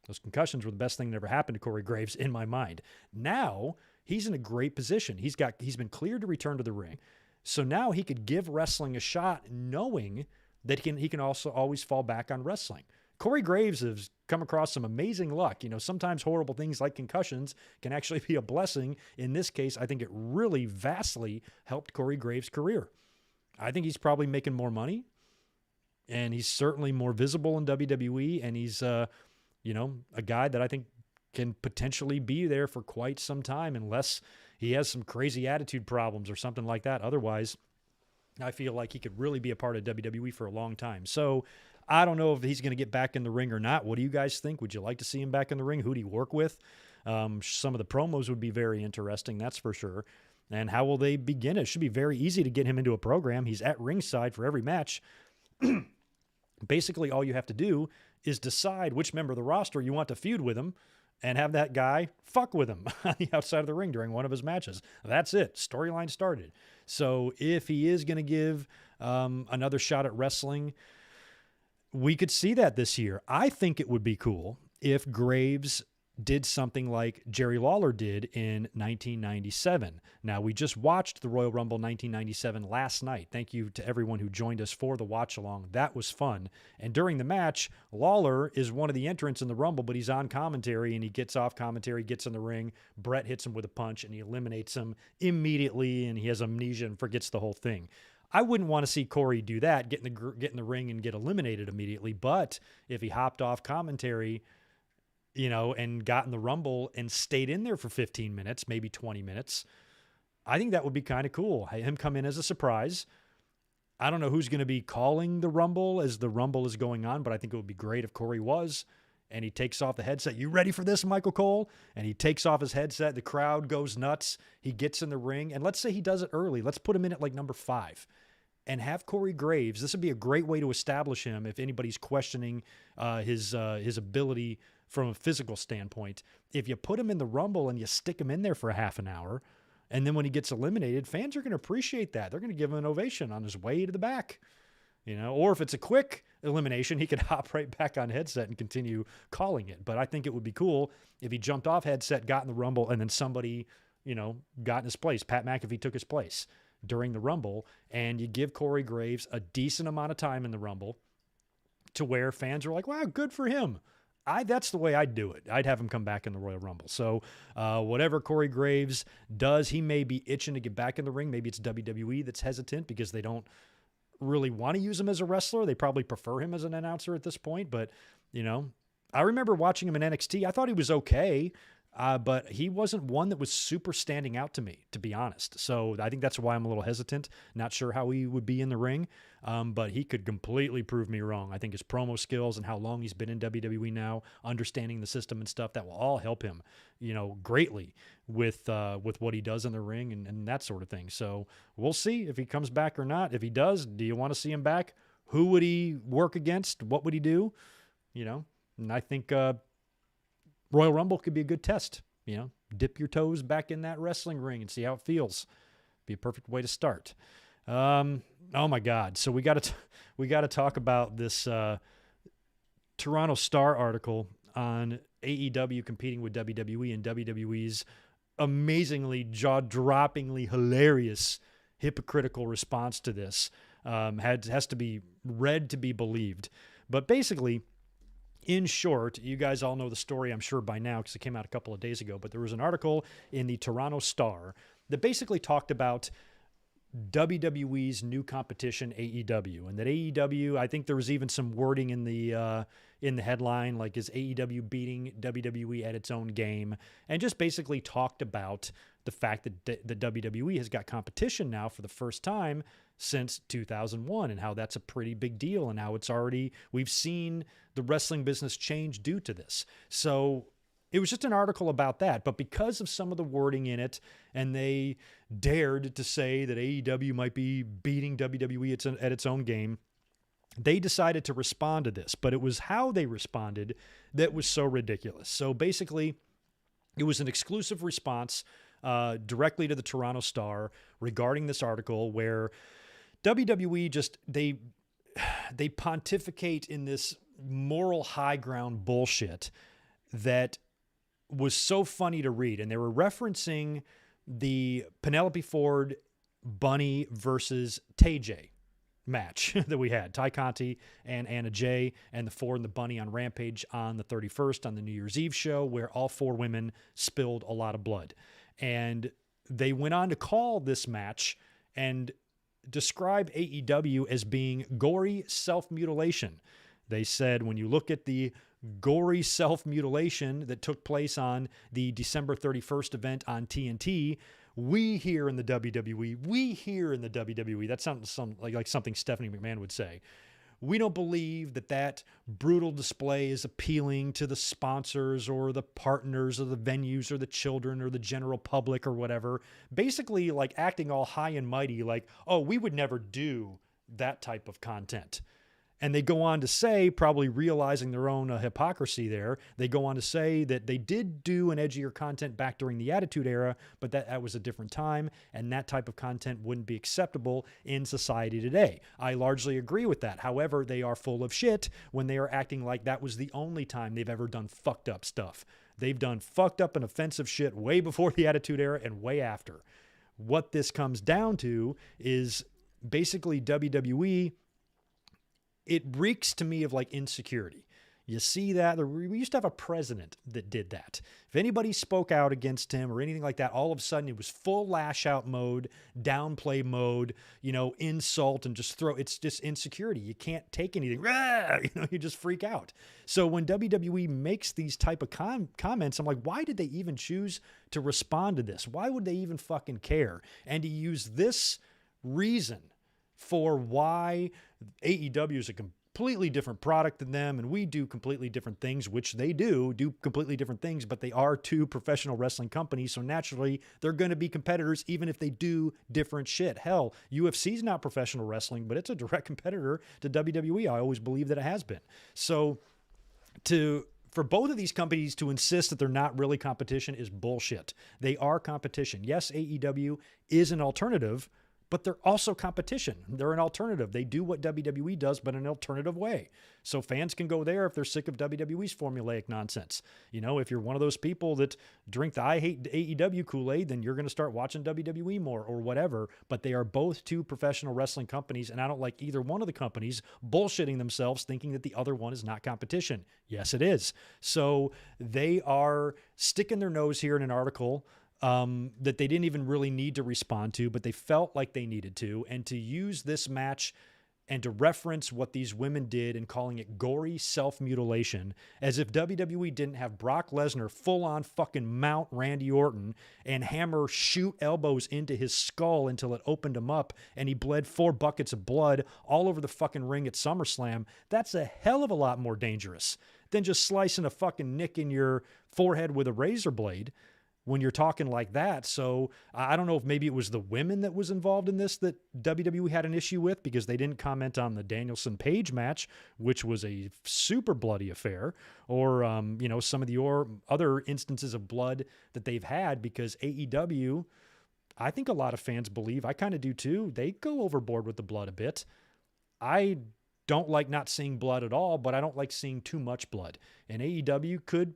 Those concussions were the best thing that ever happened to Corey Graves in my mind. Now he's in a great position. He's been cleared to return to the ring. So now he could give wrestling a shot, knowing that he can also always fall back on wrestling. Corey Graves has come across some amazing luck. Sometimes horrible things like concussions can actually be a blessing. In this case, I think it really vastly helped Corey Graves' career. I think he's probably making more money, and he's certainly more visible in WWE, and he's, a guy that I think can potentially be there for quite some time unless he has some crazy attitude problems or something like that. Otherwise, I feel like he could really be a part of WWE for a long time. So I don't know if he's going to get back in the ring or not. What do you guys think? Would you like to see him back in the ring? Who'd he work with? Some of the promos would be very interesting, that's for sure. And how will they begin? It should be very easy to get him into a program. He's at ringside for every match. Basically, all you have to do is decide which member of the roster you want to feud with him and have that guy fuck with him on the outside of the ring during one of his matches. That's it. Storyline started. So if he is going to give another shot at wrestling, we could see that this year. I think it would be cool if Graves did something like Jerry Lawler did in 1997. Now, we just watched the Royal Rumble 1997 last night. Thank you to everyone who joined us for the watch-along. That was fun. And during the match, Lawler is one of the entrants in the Rumble, but he's on commentary, and he gets off commentary, gets in the ring. Brett hits him with a punch, and he eliminates him immediately, and he has amnesia and forgets the whole thing. I wouldn't want to see Corey do that, get in the ring and get eliminated immediately. But if he hopped off commentary, and got in the Rumble and stayed in there for 15 minutes, maybe 20 minutes, I think that would be kind of cool. Him come in as a surprise. I don't know who's going to be calling the Rumble as the Rumble is going on, but I think it would be great if Corey was. And he takes off the headset. You ready for this, Michael Cole? And he takes off his headset. The crowd goes nuts. He gets in the ring. And let's say he does it early. Let's put him in at like number 5. And have Corey Graves. This would be a great way to establish him if anybody's questioning his ability from a physical standpoint. If you put him in the Rumble and you stick him in there for a half an hour, and then when he gets eliminated, fans are going to appreciate that. They're going to give him an ovation on his way to the back. Or if it's a quick elimination, he could hop right back on headset and continue calling it. But I think it would be cool if he jumped off headset, got in the Rumble, and then somebody got in his place. Pat McAfee took his place during the Rumble, and you give Corey Graves a decent amount of time in the Rumble to where fans are like, wow, good for him. That's the way I'd do it. I'd have him come back in the Royal Rumble. So whatever Corey Graves does, he may be itching to get back in the ring. Maybe it's WWE that's hesitant because they don't really want to use him as a wrestler. They probably prefer him as an announcer at this point. But, I remember watching him in NXT. I thought he was okay, but he wasn't one that was super standing out to me, to be honest. So I think that's why I'm a little hesitant. Not sure how he would be in the ring, but he could completely prove me wrong. I think his promo skills and how long he's been in WWE now, understanding the system and stuff, that will all help him, greatly with what he does in the ring and that sort of thing. So we'll see if he comes back or not. If he does, do you want to see him back? Who would he work against? What would he do? And I think Royal Rumble could be a good test. Dip your toes back in that wrestling ring and see how it feels. Be a perfect way to start. Oh my God! So we got to talk about this Toronto Star article on AEW competing with WWE and WWE's amazingly jaw-droppingly hilarious hypocritical response to this. Has to be read to be believed, but basically. In short, you guys all know the story, I'm sure, by now, because it came out a couple of days ago, but there was an article in the Toronto Star that basically talked about WWE's new competition, AEW, and that AEW, I think there was even some wording in the headline, like, is AEW beating WWE at its own game, and just basically talked about the fact that the WWE has got competition now for the first time since 2001 and how that's a pretty big deal and how we've seen the wrestling business change due to this. So it was just an article about that, but because of some of the wording in it, and they dared to say that AEW might be beating WWE at its own game, they decided to respond to this, but it was how they responded that was so ridiculous. So basically, it was an exclusive response directly to the Toronto Star regarding this article where WWE just, they pontificate in this moral high ground bullshit that was so funny to read. And they were referencing the Penelope Ford, Bunny versus Tay J match that we had. Ty Conti and Anna Jay and the Ford and the Bunny on Rampage on the 31st on the New Year's Eve show, where all four women spilled a lot of blood. And they went on to call this match and describe AEW as being gory self-mutilation. They said, when you look at the gory self-mutilation that took place on the December 31st event on TNT, we here in the WWE, that sounds like something Stephanie McMahon would say. We don't believe that brutal display is appealing to the sponsors or the partners or the venues or the children or the general public or whatever. Basically, like acting all high and mighty, like, oh, we would never do that type of content. And they go on to say, probably realizing their own hypocrisy there, they go on to say that they did do an edgier content back during the Attitude Era, but that was a different time, and that type of content wouldn't be acceptable in society today. I largely agree with that. However, they are full of shit when they are acting like that was the only time they've ever done fucked up stuff. They've done fucked up and offensive shit way before the Attitude Era and way after. What this comes down to is basically WWE, it reeks to me of like insecurity. You see that? We used to have a president that did that. If anybody spoke out against him or anything like that, all of a sudden it was full lash out mode, downplay mode, insult and it's just insecurity. You can't take anything. You just freak out. So when WWE makes these type of comments, I'm like, why did they even choose to respond to this? Why would they even fucking care? And to use this reason for why AEW is a completely different product than them, and we do completely different things, which they do completely different things, but they are two professional wrestling companies, so naturally they're going to be competitors even if they do different shit. Hell, UFC's not professional wrestling, but it's a direct competitor to WWE. I always believe that it has been. So for both of these companies to insist that they're not really competition is bullshit. They are competition. Yes, AEW is an alternative, but they're also competition. They're an alternative. They do what WWE does, but in an alternative way. So fans can go there if they're sick of WWE's formulaic nonsense. If you're one of those people that drink the I hate AEW Kool-Aid, then you're going to start watching WWE more or whatever. But they are both two professional wrestling companies, and I don't like either one of the companies bullshitting themselves thinking that the other one is not competition. Yes, it is. So they are sticking their nose here in an article that they didn't even really need to respond to, but they felt like they needed to, and to use this match and to reference what these women did and calling it gory self-mutilation, as if WWE didn't have Brock Lesnar full-on fucking mount Randy Orton and hammer shoot elbows into his skull until it opened him up and he bled 4 buckets of blood all over the fucking ring at SummerSlam. That's a hell of a lot more dangerous than just slicing a fucking nick in your forehead with a razor blade when you're talking like that. So I don't know if maybe it was the women that was involved in this that WWE had an issue with, because they didn't comment on the Danielson-Page match, which was a super bloody affair, or, some of the other instances of blood that they've had, because AEW, I think a lot of fans believe, I kind of do too, they go overboard with the blood a bit. I don't like not seeing blood at all, but I don't like seeing too much blood. And AEW could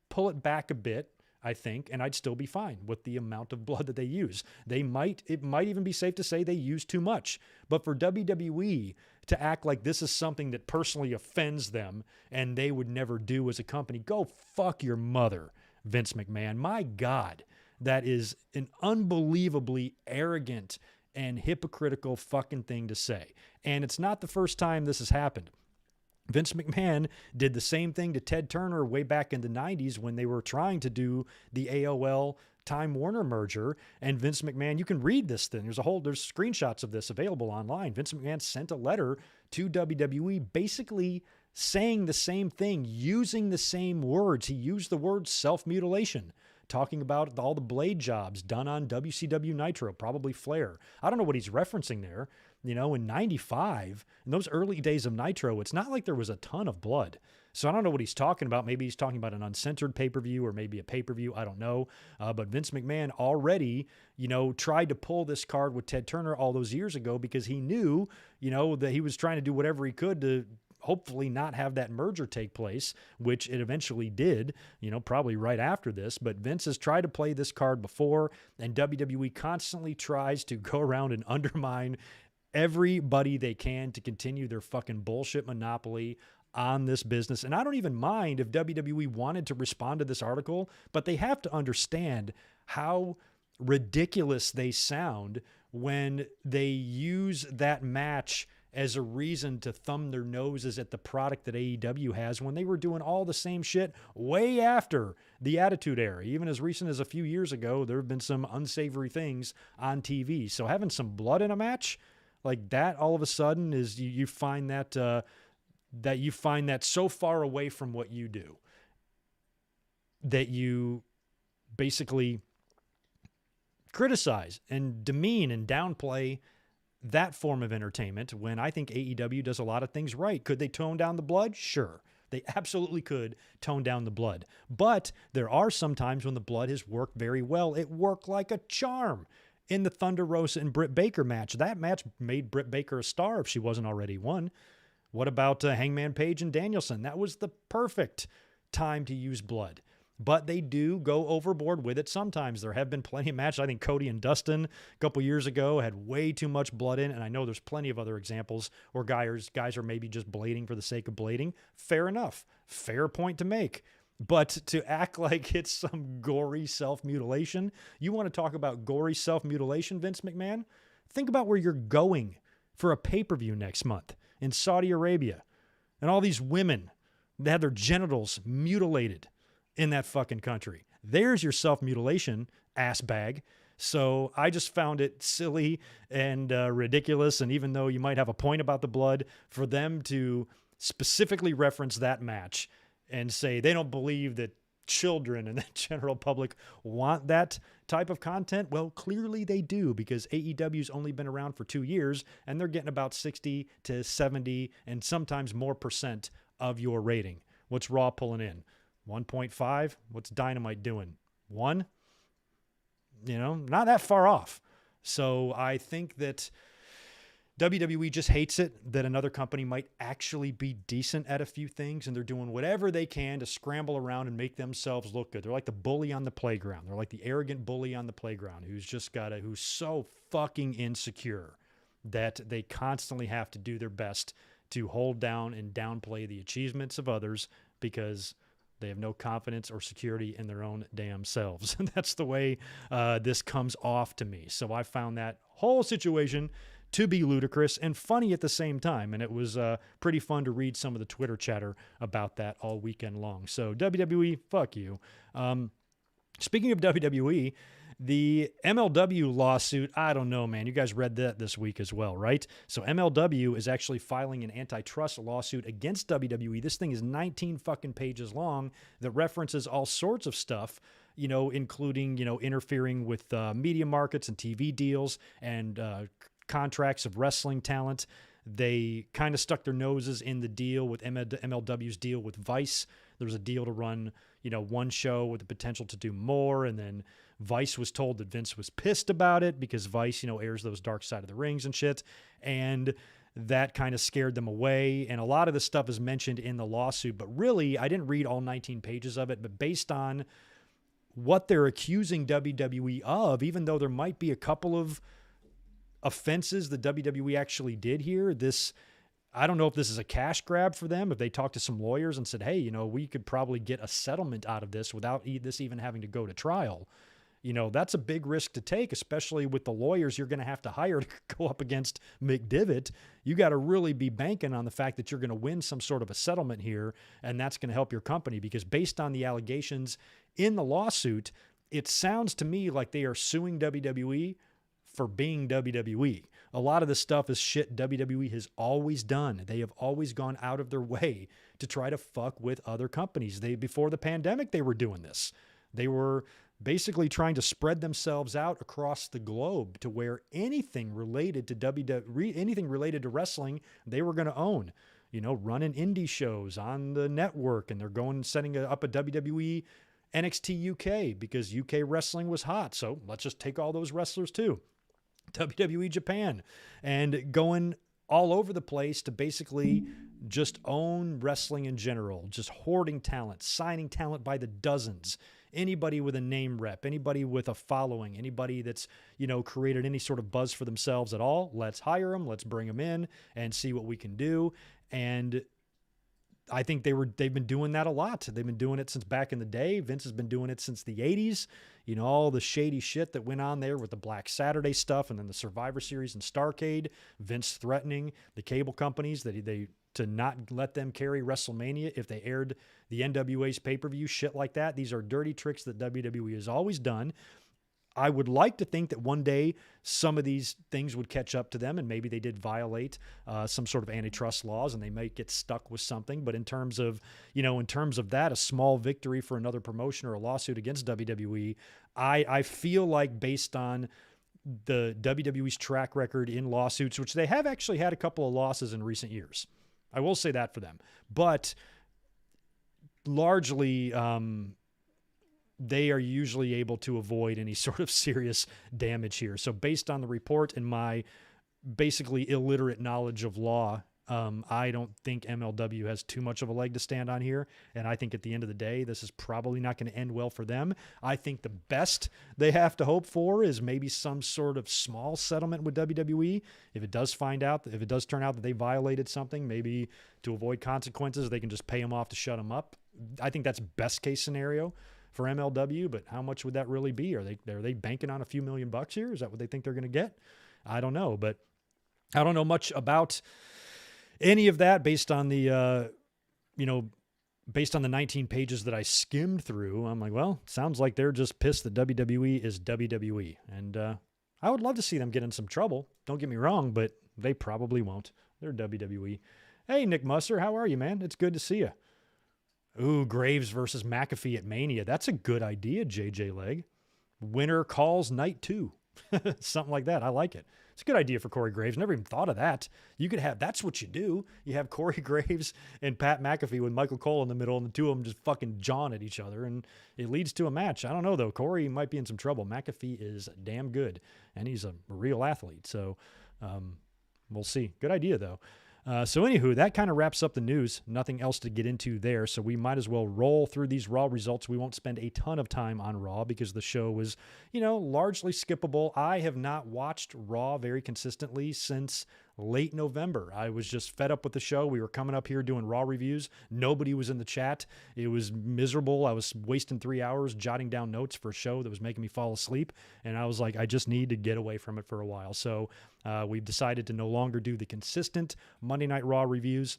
pull it back a bit, I think, and I'd still be fine with the amount of blood that they use. It might even be safe to say they use too much. But for WWE to act like this is something that personally offends them and they would never do as a company, go fuck your mother, Vince McMahon. My God, that is an unbelievably arrogant and hypocritical fucking thing to say. And it's not the first time this has happened. Vince McMahon did the same thing to Ted Turner way back in the 90s when they were trying to do the AOL Time Warner merger. And Vince McMahon, you can read this thing. There's screenshots of this available online. Vince McMahon sent a letter to WWE basically saying the same thing, using the same words. He used the word self-mutilation, talking about all the blade jobs done on WCW Nitro, probably Flair. I don't know what he's referencing there. In 95, in those early days of Nitro, it's not like there was a ton of blood. So I don't know what he's talking about. Maybe he's talking about an uncensored pay-per-view or maybe a pay-per-view. I don't know. But Vince McMahon already, tried to pull this card with Ted Turner all those years ago because he knew, that he was trying to do whatever he could to hopefully not have that merger take place, which it eventually did, probably right after this. But Vince has tried to play this card before, and WWE constantly tries to go around and undermine everybody they can to continue their fucking bullshit monopoly on this business. And I don't even mind if WWE wanted to respond to this article, but they have to understand how ridiculous they sound when they use that match as a reason to thumb their noses at the product that AEW has, when they were doing all the same shit way after the Attitude Era. Even as recent as a few years ago, there have been some unsavory things on TV. So having some blood in a match like that, all of a sudden, is you find that you find that so far away from what you do that you basically criticize and demean and downplay that form of entertainment, when I think AEW does a lot of things right. Could they tone down the blood? Sure. They absolutely could tone down the blood. But there are some times when the blood has worked very well. It worked like a charm in the Thunder Rosa and Britt Baker match. That match made Britt Baker a star if she wasn't already one. What about Hangman Page and Danielson? That was the perfect time to use blood. But they do go overboard with it sometimes. There have been plenty of matches. I think Cody and Dustin a couple years ago had way too much blood in, and I know there's plenty of other examples where guys are maybe just blading for the sake of blading. Fair enough. Fair point to make. But to act like it's some gory self-mutilation, you want to talk about gory self-mutilation, Vince McMahon? Think about where you're going for a pay-per-view next month in Saudi Arabia, and all these women that had their genitals mutilated in that fucking country. There's your self-mutilation, ass bag. So I just found it silly and ridiculous. And even though you might have a point about the blood, for them to specifically reference that match and say they don't believe that children and the general public want that type of content, well, clearly they do, because AEW's only been around for 2 years and they're getting about 60 to 70 and sometimes more % of your rating. What's Raw pulling in? 1.5? What's Dynamite doing? 1? Not that far off. So I think that WWE just hates it that another company might actually be decent at a few things, and they're doing whatever they can to scramble around and make themselves look good. They're like the bully on the playground. They're like the arrogant bully on the playground who's so fucking insecure that they constantly have to do their best to hold down and downplay the achievements of others because they have no confidence or security in their own damn selves. And that's the way this comes off to me. So I found that whole situation to be ludicrous and funny at the same time. And it was pretty fun to read some of the Twitter chatter about that all weekend long. So WWE, fuck you. Speaking of WWE, the MLW lawsuit, I don't know, man. You guys read that this week as well, right? So MLW is actually filing an antitrust lawsuit against WWE. This thing is 19 fucking pages long that references all sorts of stuff, including, interfering with media markets and TV deals and contracts of wrestling talent. They kind of stuck their noses in the deal with MLW's deal with Vice. There was a deal to run, one show with the potential to do more. And then Vice was told that Vince was pissed about it because Vice, airs those Dark Side of the Rings and shit. And that kind of scared them away. And a lot of this stuff is mentioned in the lawsuit. But really, I didn't read all 19 pages of it. But based on what they're accusing WWE of, even though there might be a couple of offenses that WWE actually did here, I don't know if this is a cash grab for them, if they talked to some lawyers and said, hey, we could probably get a settlement out of this without this even having to go to trial. That's a big risk to take, especially with the lawyers you're going to have to hire to go up against McDivitt. You got to really be banking on the fact that you're going to win some sort of a settlement here, and that's going to help your company, because based on the allegations in the lawsuit, it sounds to me like they are suing WWE for being WWE. A lot of this stuff is shit WWE has always done. They have always gone out of their way to try to fuck with other companies. Before the pandemic, they were doing this. They were basically trying to spread themselves out across the globe to where anything related to WWE, anything related to wrestling, they were going to own. Running indie shows on the network, and they're setting up a WWE NXT UK because UK wrestling was hot. So let's just take all those wrestlers too. WWE Japan, and going all over the place to basically just own wrestling in general, just hoarding talent, signing talent by the dozens. Anybody with a name rep, anybody with a following, anybody that's, created any sort of buzz for themselves at all, let's hire them, let's bring them in and see what we can do. And I think they've been doing that a lot. They've been doing it since back in the day. Vince has been doing it since the 80s. All the shady shit that went on there with the Black Saturday stuff and then the Survivor Series and Starrcade, Vince threatening the cable companies to not let them carry WrestleMania if they aired the NWA's pay-per-view, shit like that. These are dirty tricks that WWE has always done. I would like to think that one day some of these things would catch up to them, and maybe they did violate some sort of antitrust laws and they might get stuck with something. But in terms of that, a small victory for another promotion or a lawsuit against WWE, I feel like based on the WWE's track record in lawsuits, which they have actually had a couple of losses in recent years. I will say that for them. But largely, they are usually able to avoid any sort of serious damage here. So based on the report and my basically illiterate knowledge of law, I don't think MLW has too much of a leg to stand on here. And I think at the end of the day, this is probably not going to end well for them. I think the best they have to hope for is maybe some sort of small settlement with WWE. If it does turn out that they violated something, maybe to avoid consequences, they can just pay them off to shut them up. I think that's best case scenario for MLW, but how much would that really be? Are they banking on a few $1,000,000 here? Is that what they think they're going to get? I don't know, but I don't know much about any of that based on the, based on the 19 pages that I skimmed through. I'm like, well, sounds like they're just pissed that WWE is WWE. And I would love to see them get in some trouble. Don't get me wrong, but they probably won't. They're WWE. Hey, Nick Musser, how are you, man? It's good to see you. Ooh, Graves versus McAfee at Mania. That's a good idea, JJ Leg. Winner calls night 2. Something like that. I like it. It's a good idea for Corey Graves. Never even thought of that. You could have, that's what you do. You have Corey Graves and Pat McAfee with Michael Cole in the middle, and the two of them just fucking jawing at each other, and it leads to a match. I don't know, though. Corey might be in some trouble. McAfee is damn good, and he's a real athlete. So we'll see. Good idea, though. So anywho, that kind of wraps up the news. Nothing else to get into there, so we might as well roll through these Raw results. We won't spend a ton of time on Raw because the show was, largely skippable. I have not watched Raw very consistently since late November. I was just fed up with the show. We were coming up here doing Raw reviews. Nobody was in the chat. It was miserable. I was wasting 3 hours jotting down notes for a show that was making me fall asleep. And I was like, I just need to get away from it for a while. So we've decided to no longer do the consistent Monday Night Raw reviews.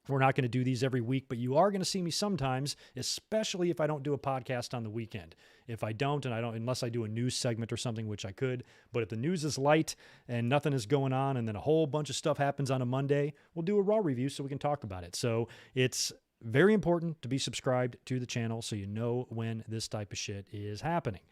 We're not going to do these every week, but you are going to see me sometimes, especially if I don't do a podcast on the weekend. If I don't, unless I do a news segment or something, which I could, but if the news is light and nothing is going on and then a whole bunch of stuff happens on a Monday, we'll do a Raw review so we can talk about it. So it's very important to be subscribed to the channel so you know when this type of shit is happening.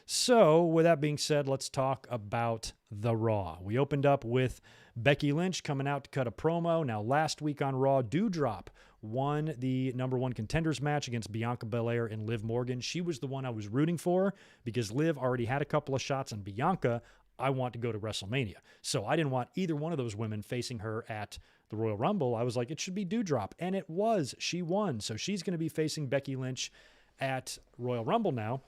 So with that being said, let's talk about the Raw. We opened up with Becky Lynch coming out to cut a promo. Now, last week on Raw, Doudrop won the #1 contenders match against Bianca Belair and Liv Morgan. She was the one I was rooting for because Liv already had a couple of shots on Bianca. I want to go to WrestleMania. So I didn't want either one of those women facing her at the Royal Rumble. I was like, it should be Doudrop. And it was. She won. So she's going to be facing Becky Lynch at Royal Rumble now.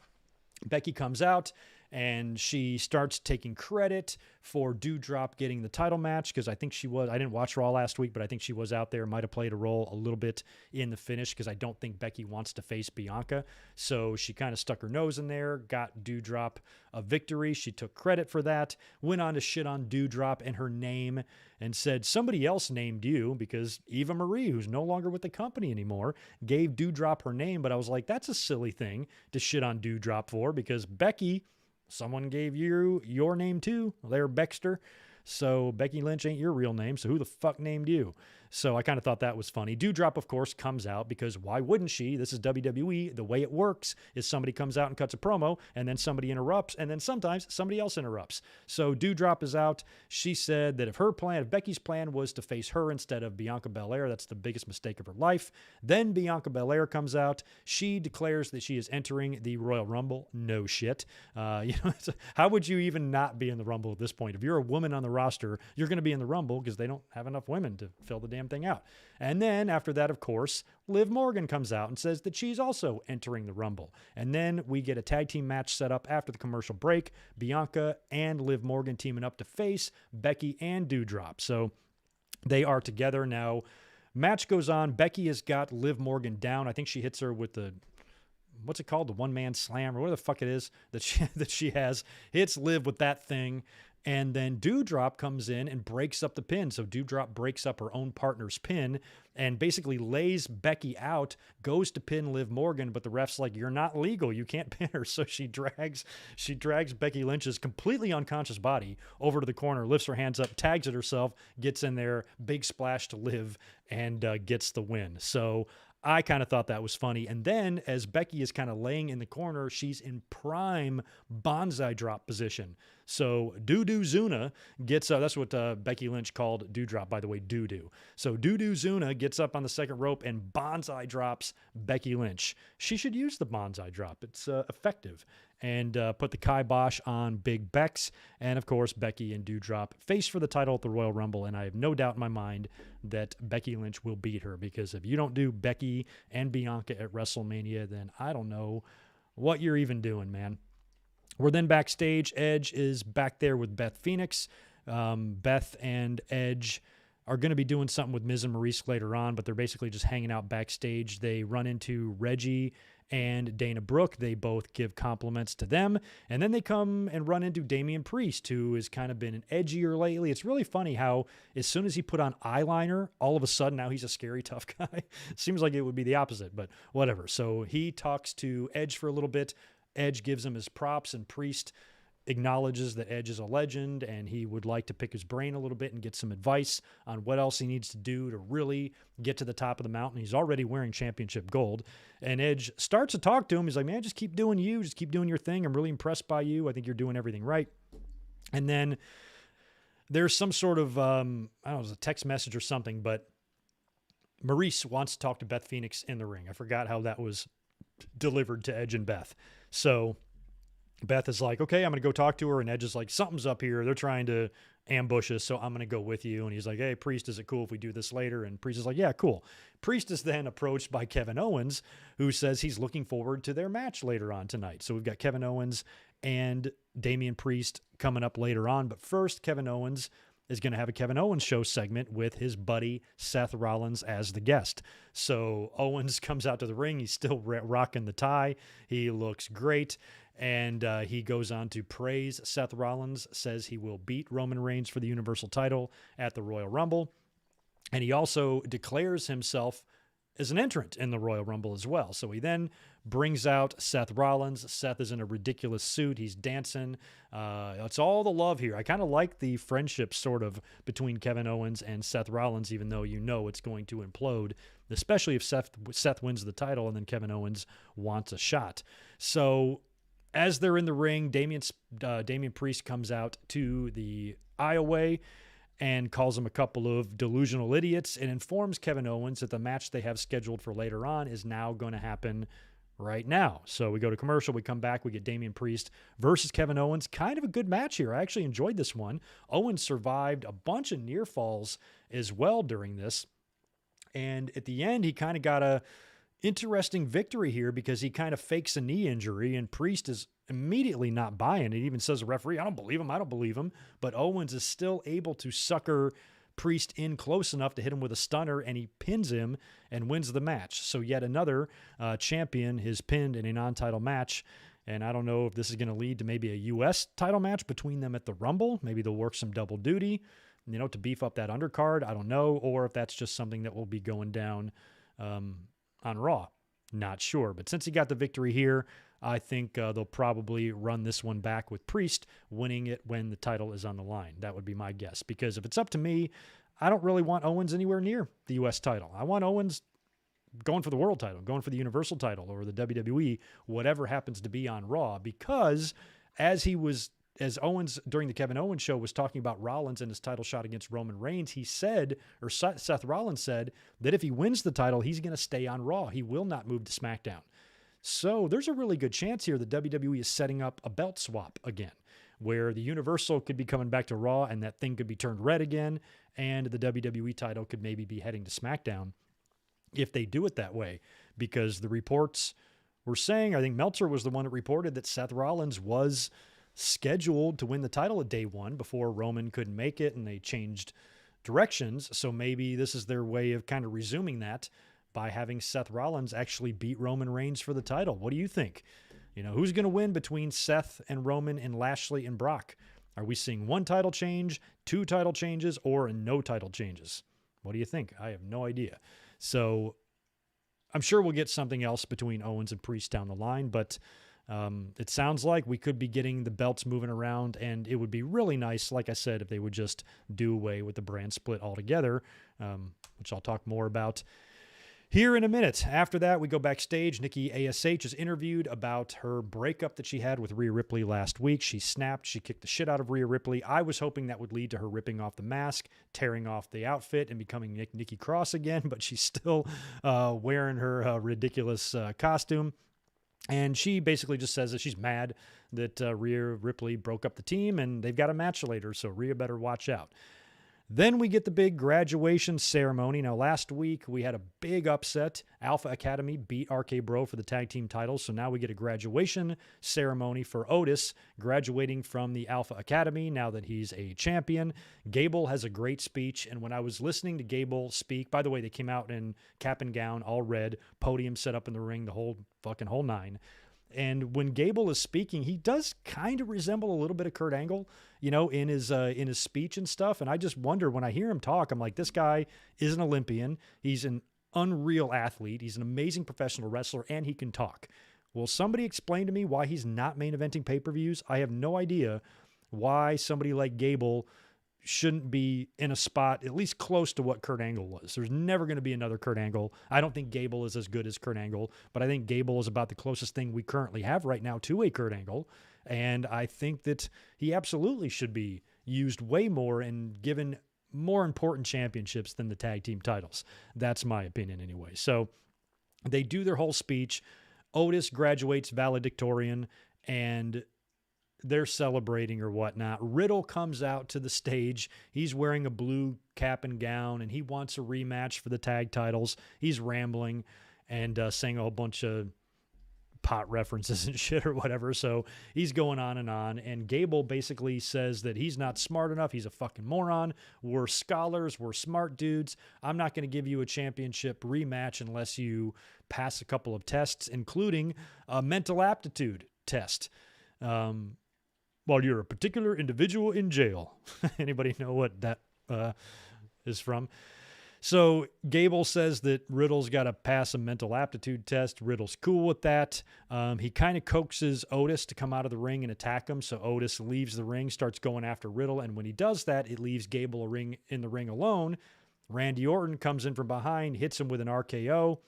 Becky comes out and she starts taking credit for Doudrop getting the title match because I think I didn't watch Raw last week, but I think she was out there, might have played a role a little bit in the finish because I don't think Becky wants to face Bianca. So she kind of stuck her nose in there, got Doudrop a victory. She took credit for that, went on to shit on Doudrop and her name and said somebody else named you because Eva Marie, who's no longer with the company anymore, gave Doudrop her name. But I was like, that's a silly thing to shit on Doudrop for because Becky, someone gave you your name too, Larry Bexter. So Becky Lynch ain't your real name. So who the fuck named you? So I kind of thought that was funny. Doudrop, of course, comes out because why wouldn't she? This is WWE. The way it works is somebody comes out and cuts a promo and then somebody interrupts and then sometimes somebody else interrupts. So Doudrop is out. She said that if Becky's plan was to face her instead of Bianca Belair, that's the biggest mistake of her life. Then Bianca Belair comes out. She declares that she is entering the Royal Rumble. No shit. How would you even not be in the Rumble at this point? If you're a woman on the roster, you're going to be in the Rumble because they don't have enough women to fill the damn thing out. And then after that, of course, Liv Morgan comes out and says that she's also entering the Rumble. And then we get a tag team match set up after the commercial break. Bianca and Liv Morgan teaming up to face Becky and Doudrop. So they are together now. Match goes on. Becky has got Liv Morgan down. I think she hits her with the, what's it called? The one-man slam or whatever the fuck it is that she has. Hits Liv with that thing. And then Doudrop comes in and breaks up the pin. So Doudrop breaks up her own partner's pin and basically lays Becky out, goes to pin Liv Morgan, but the ref's like, you're not legal. You can't pin her. So she drags Becky Lynch's completely unconscious body over to the corner, lifts her hands up, tags it herself, gets in there, big splash to Liv, and gets the win. So I kind of thought that was funny. And then as Becky is kind of laying in the corner, she's in prime bonsai drop position. So Doo-Doo Zuna gets up. That's what Becky Lynch called Doudrop, by the way, Doo-Doo. So Doo-Doo Zuna gets up on the second rope and bonsai drops Becky Lynch. She should use the bonsai drop. It's effective. And put the kibosh on Big Bex. And, of course, Becky and Doudrop face for the title at the Royal Rumble. And I have no doubt in my mind that Becky Lynch will beat her. Because if you don't do Becky and Bianca at WrestleMania, then I don't know what you're even doing, man. We're then backstage. Edge is back there with Beth Phoenix. Beth and Edge are going to be doing something with Miz and Maurice later on, but they're basically just hanging out backstage. They run into Reggie and Dana Brooke. They both give compliments to them. And then they come and run into Damian Priest, who has kind of been an edgier lately. It's really funny how as soon as he put on eyeliner, all of a sudden now he's a scary, tough guy. Seems like it would be the opposite, but whatever. So he talks to Edge for a little bit. Edge gives him his props, and Priest acknowledges that Edge is a legend and he would like to pick his brain a little bit and get some advice on what else he needs to do to really get to the top of the mountain. He's already wearing championship gold. And Edge starts to talk to him. He's like, man, just keep doing you. Just keep doing your thing. I'm really impressed by you. I think you're doing everything right. And then there's some sort of, I don't know, it was a text message or something, but Maurice wants to talk to Beth Phoenix in the ring. I forgot how that was delivered to Edge and Beth. So Beth is like, okay, I'm going to go talk to her. And Edge is like, something's up here. They're trying to ambush us, so I'm going to go with you. And he's like, hey, Priest, is it cool if we do this later? And Priest is like, yeah, cool. Priest is then approached by Kevin Owens, who says he's looking forward to their match later on tonight. So we've got Kevin Owens and Damien Priest coming up later on. But first, Kevin Owens is going to have a Kevin Owens show segment with his buddy Seth Rollins as the guest. So Owens comes out to the ring. He's still rocking the tie. He looks great. And he goes on to praise Seth Rollins, says he will beat Roman Reigns for the Universal title at the Royal Rumble. And he also declares himself as an entrant in the Royal Rumble as well. So he then brings out Seth Rollins. Seth is in a ridiculous suit. He's dancing. It's all the love here. I kind of like the friendship sort of between Kevin Owens and Seth Rollins, even though you know it's going to implode, especially if Seth wins the title and then Kevin Owens wants a shot. So as they're in the ring, Damien Priest comes out to the aisleway and calls him a couple of delusional idiots and informs Kevin Owens that the match they have scheduled for later on is now going to happen right now. So we go to commercial, we come back, we get Damien Priest versus Kevin Owens. Kind of a good match here. I actually enjoyed this one. Owens survived a bunch of near falls as well during this. And at the end, he kind of got a interesting victory here because he kind of fakes a knee injury, and Priest is immediately not buying it. He even says to the referee, I don't believe him. But Owens is still able to sucker Priest in close enough to hit him with a stunner, and he pins him and wins the match. So yet another champion is pinned in a non-title match. And I don't know if this is going to lead to maybe a U.S. title match between them at the Rumble. Maybe they'll work some double duty, to beef up that undercard. I don't know. Or if that's just something that will be going down on Raw. Not sure. But since he got the victory here, I think they'll probably run this one back with Priest winning it when the title is on the line. That would be my guess. Because if it's up to me, I don't really want Owens anywhere near the U.S. title. I want Owens going for the world title, going for the Universal title or the WWE, whatever happens to be on Raw. Because as Owens during the Kevin Owens show was talking about Rollins and his title shot against Roman Reigns, he said, or Seth Rollins said, that if he wins the title, he's going to stay on Raw. He will not move to SmackDown. So there's a really good chance here that WWE is setting up a belt swap again, where the Universal could be coming back to Raw and that thing could be turned red again, and the WWE title could maybe be heading to SmackDown if they do it that way. Because the reports were saying, I think Meltzer was the one that reported that Seth Rollins was scheduled to win the title at day one before Roman couldn't make it and they changed directions. So maybe this is their way of kind of resuming that by having Seth Rollins actually beat Roman Reigns for the title. What do you think? Who's going to win between Seth and Roman and Lashley and Brock? Are we seeing one title change, two title changes, or no title changes? What do you think? I have no idea. So I'm sure we'll get something else between Owens and Priest down the line, but it sounds like we could be getting the belts moving around, and it would be really nice, like I said, if they would just do away with the brand split altogether, which I'll talk more about here in a minute. After that, we go backstage. Nikki Ash is interviewed about her breakup that she had with Rhea Ripley last week. She snapped. She kicked the shit out of Rhea Ripley. I was hoping that would lead to her ripping off the mask, tearing off the outfit, and becoming Nikki Cross again, but she's still wearing her ridiculous costume. And she basically just says that she's mad that Rhea Ripley broke up the team and they've got a match later, so Rhea better watch out. Then we get the big graduation ceremony. Now, last week we had a big upset. Alpha Academy beat RK Bro for the tag team titles, so now we get a graduation ceremony for Otis, graduating from the Alpha Academy now that he's a champion. Gable has a great speech, and when I was listening to Gable speak, by the way, they came out in cap and gown, all red, podium set up in the ring, the whole nine. And when Gable is speaking, he does kind of resemble a little bit of Kurt Angle, in his speech and stuff. And I just wonder, when I hear him talk, I'm like, this guy is an Olympian. He's an unreal athlete. He's an amazing professional wrestler, and he can talk. Will somebody explain to me why he's not main eventing pay-per-views? I have no idea why somebody like Gable shouldn't be in a spot at least close to what Kurt Angle was. There's never going to be another Kurt Angle. I don't think Gable is as good as Kurt Angle, but I think Gable is about the closest thing we currently have right now to a Kurt Angle. And I think that he absolutely should be used way more and given more important championships than the tag team titles. That's my opinion anyway. So they do their whole speech. Otis graduates valedictorian, and they're celebrating or whatnot. Riddle comes out to the stage. He's wearing a blue cap and gown, and he wants a rematch for the tag titles. He's rambling and saying a whole bunch of pot references and shit or whatever. So he's going on. And Gable basically says that he's not smart enough. He's a fucking moron. We're scholars. We're smart dudes. I'm not going to give you a championship rematch unless you pass a couple of tests, including a mental aptitude test. While you're a particular individual in jail. Anybody know what that is from? So Gable says that Riddle's got to pass a mental aptitude test. Riddle's cool with that. He kind of coaxes Otis to come out of the ring and attack him. So Otis leaves the ring, starts going after Riddle. And when he does that, it leaves Gable in the ring alone. Randy Orton comes in from behind, hits him with an RKO.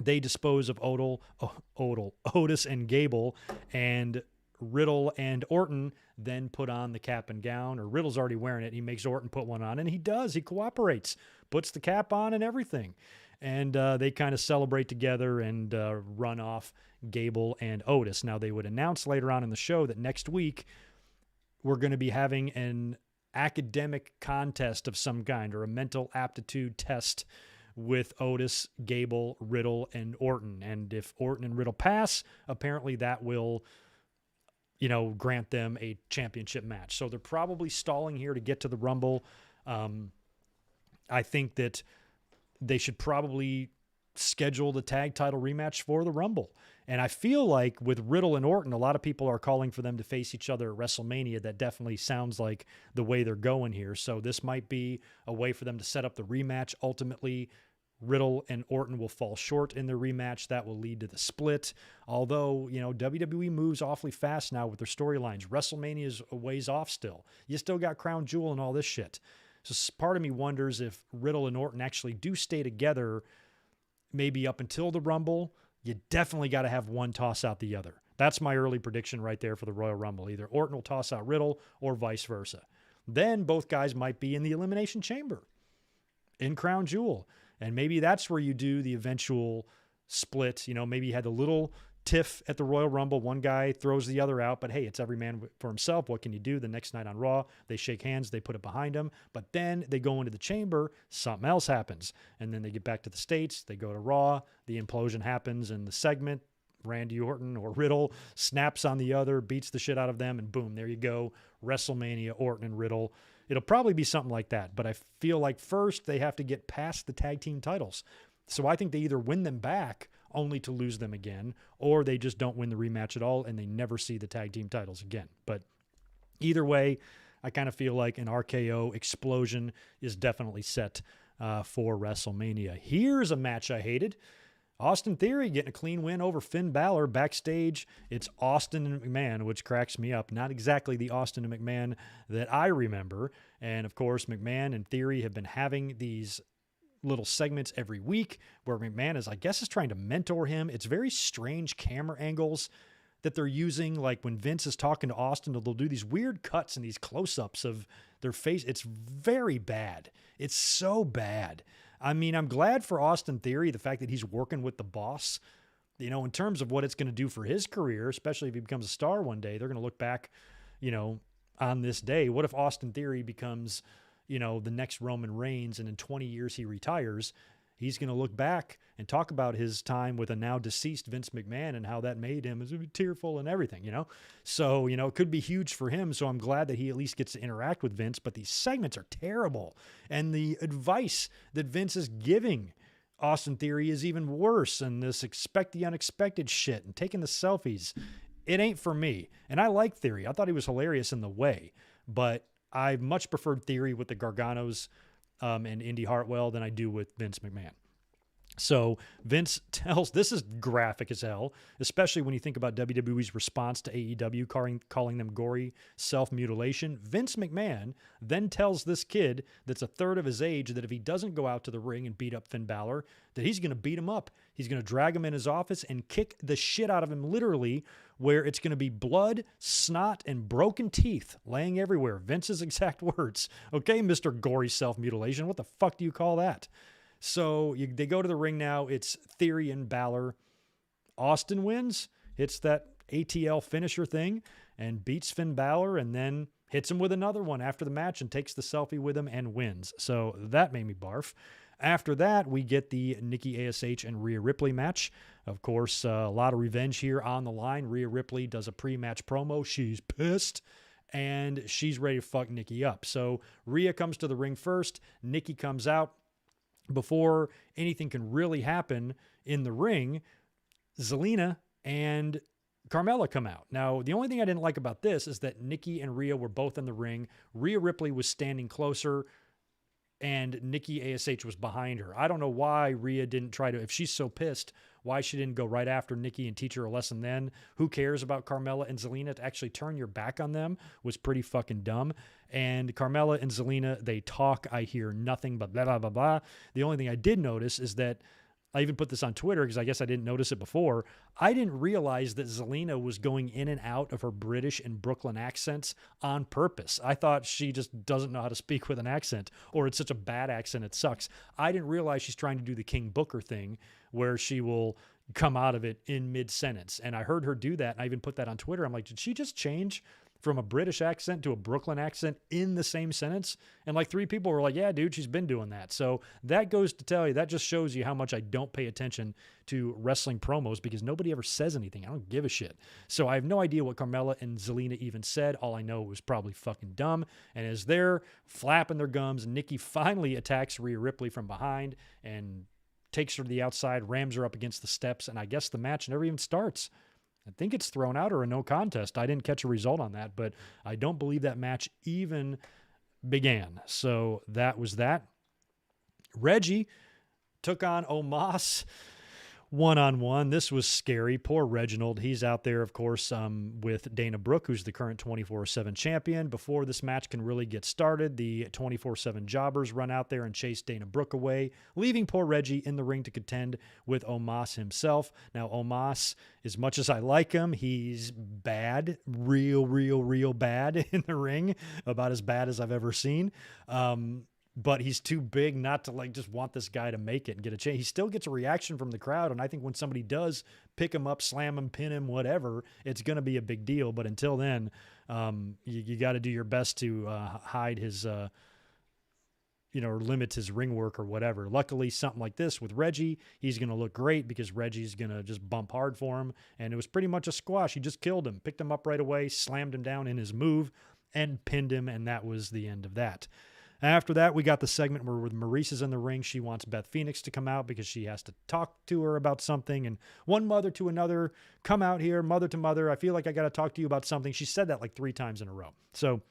They dispose of Otis and Gable, and Riddle and Orton then put on the cap and gown, or Riddle's already wearing it. He makes Orton put one on, and he does. He cooperates, puts the cap on and everything. And they kind of celebrate together and run off Gable and Otis. Now, they would announce later on in the show that next week we're going to be having an academic contest of some kind, or a mental aptitude test with Otis, Gable, Riddle, and Orton. And if Orton and Riddle pass, apparently that will, grant them a championship match. So they're probably stalling here to get to the Rumble. I think that they should probably schedule the tag title rematch for the Rumble. And I feel like with Riddle and Orton, a lot of people are calling for them to face each other at WrestleMania. That definitely sounds like the way they're going here. So this might be a way for them to set up the rematch. Ultimately, Riddle and Orton will fall short in their rematch. That will lead to the split. Although, WWE moves awfully fast now with their storylines. WrestleMania is a ways off still. You still got Crown Jewel and all this shit. So part of me wonders if Riddle and Orton actually do stay together maybe up until the Rumble. You definitely got to have one toss out the other. That's my early prediction right there for the Royal Rumble. Either Orton will toss out Riddle or vice versa. Then both guys might be in the Elimination Chamber in Crown Jewel. And maybe that's where you do the eventual split. Maybe you had a little tiff at the Royal Rumble. One guy throws the other out, but hey, it's every man for himself. What can you do? The next night on Raw, they shake hands, they put it behind them, but then they go into the chamber, something else happens. And then they get back to the States, they go to Raw, the implosion happens in the segment. Randy Orton or Riddle snaps on the other, beats the shit out of them, and boom, there you go. WrestleMania, Orton and Riddle. It'll probably be something like that, but I feel like first they have to get past the tag team titles. So I think they either win them back only to lose them again, or they just don't win the rematch at all and they never see the tag team titles again. But either way, I kind of feel like an RKO explosion is definitely set for WrestleMania. Here's a match I hated. Austin Theory getting a clean win over Finn Balor backstage. It's Austin and McMahon, which cracks me up. Not exactly the Austin and McMahon that I remember. And, of course, McMahon and Theory have been having these little segments every week where McMahon is trying to mentor him. It's very strange camera angles that they're using. Like when Vince is talking to Austin, they'll do these weird cuts and these close-ups of their face. It's very bad. It's so bad. I mean, I'm glad for Austin Theory, the fact that he's working with the boss, in terms of what it's going to do for his career, especially if he becomes a star one day. They're going to look back, on this day. What if Austin Theory becomes, the next Roman Reigns, and in 20 years he retires? He's going to look back and talk about his time with a now deceased Vince McMahon and how that made him tearful and everything, So, it could be huge for him. So I'm glad that he at least gets to interact with Vince, but these segments are terrible. And the advice that Vince is giving Austin Theory is even worse. And this expect the unexpected shit and taking the selfies, it ain't for me. And I like Theory. I thought he was hilarious in the way, but I much preferred Theory with the Garganos and Indy Hartwell than I do with Vince McMahon. So Vince tells, this is graphic as hell, especially when you think about WWE's response to AEW calling them gory self-mutilation. Vince McMahon then tells this kid that's a third of his age that if he doesn't go out to the ring and beat up Finn Balor, that he's going to beat him up. He's going to drag him in his office and kick the shit out of him, literally, where it's going to be blood, snot, and broken teeth laying everywhere. Vince's exact words. Okay, Mr. Gory self-mutilation, what the fuck do you call that? So they go to the ring now. It's Theory and Balor. Austin wins, hits that ATL finisher thing, and beats Finn Balor, and then hits him with another one after the match and takes the selfie with him and wins. So that made me barf. After that, we get the Nikki ASH and Rhea Ripley match. Of course, a lot of revenge here on the line. Rhea Ripley does a pre-match promo. She's pissed, and she's ready to fuck Nikki up. So Rhea comes to the ring first. Nikki comes out. Before anything can really happen in the ring, Zelina and Carmella come out. Now, the only thing I didn't like about this is that Nikki and Rhea were both in the ring. Rhea Ripley was standing closer, and Nikki ASH was behind her. I don't know why Rhea didn't try to, if she's so pissed, why she didn't go right after Nikki and teach her a lesson then. Who cares about Carmella and Zelina? To actually turn your back on them was pretty fucking dumb. And Carmella and Zelina, they talk. I hear nothing but blah, blah, blah, blah. The only thing I did notice is that I even put this on Twitter because I guess I didn't notice it before. I didn't realize that Zelina was going in and out of her British and Brooklyn accents on purpose. I thought she just doesn't know how to speak with an accent, or it's such a bad accent it sucks. I didn't realize she's trying to do the King Booker thing where she will come out of it in mid-sentence. And I heard her do that. And I even put that on Twitter. I'm like, did she just change from a British accent to a Brooklyn accent in the same sentence? And like 3 people were like, yeah, dude, she's been doing that. So that goes to tell you, that just shows you how much I don't pay attention to wrestling promos because nobody ever says anything. I don't give a shit. So I have no idea what Carmella and Zelina even said. All I know was probably fucking dumb. And as they're flapping their gums, Nikki finally attacks Rhea Ripley from behind and takes her to the outside, rams her up against the steps, and I guess the match never even starts. I think it's thrown out or a no contest. I didn't catch a result on that, but I don't believe that match even began. So that was that. Reggie took on Omos one-on-one. This was scary. Poor Reginald. He's out there, of course, with Dana Brooke, who's the current 24/7 champion. Before this match can really get started, the 24/7 jobbers run out there and chase Dana Brooke away, leaving poor Reggie in the ring to contend with Omos himself. Now, Omos, as much as I like him, he's bad, real bad in the ring, about as bad as I've ever seen. But he's too big not to like just want this guy to make it and get a chance. He still gets a reaction from the crowd, and I think when somebody does pick him up, slam him, pin him, whatever, it's going to be a big deal. But until then, you got to do your best to hide his, or limit his ring work or whatever. Luckily, something like this with Reggie, he's going to look great because Reggie's going to just bump hard for him. And it was pretty much a squash. He just killed him, picked him up right away, slammed him down in his move, and pinned him. And that was the end of that. After that, we got the segment where with Maurice is in the ring, she wants Beth Phoenix to come out because she has to talk to her about something. And one mother to another, come out here, mother to mother. I feel like I got to talk to you about something. She said that like 3 times in a row. So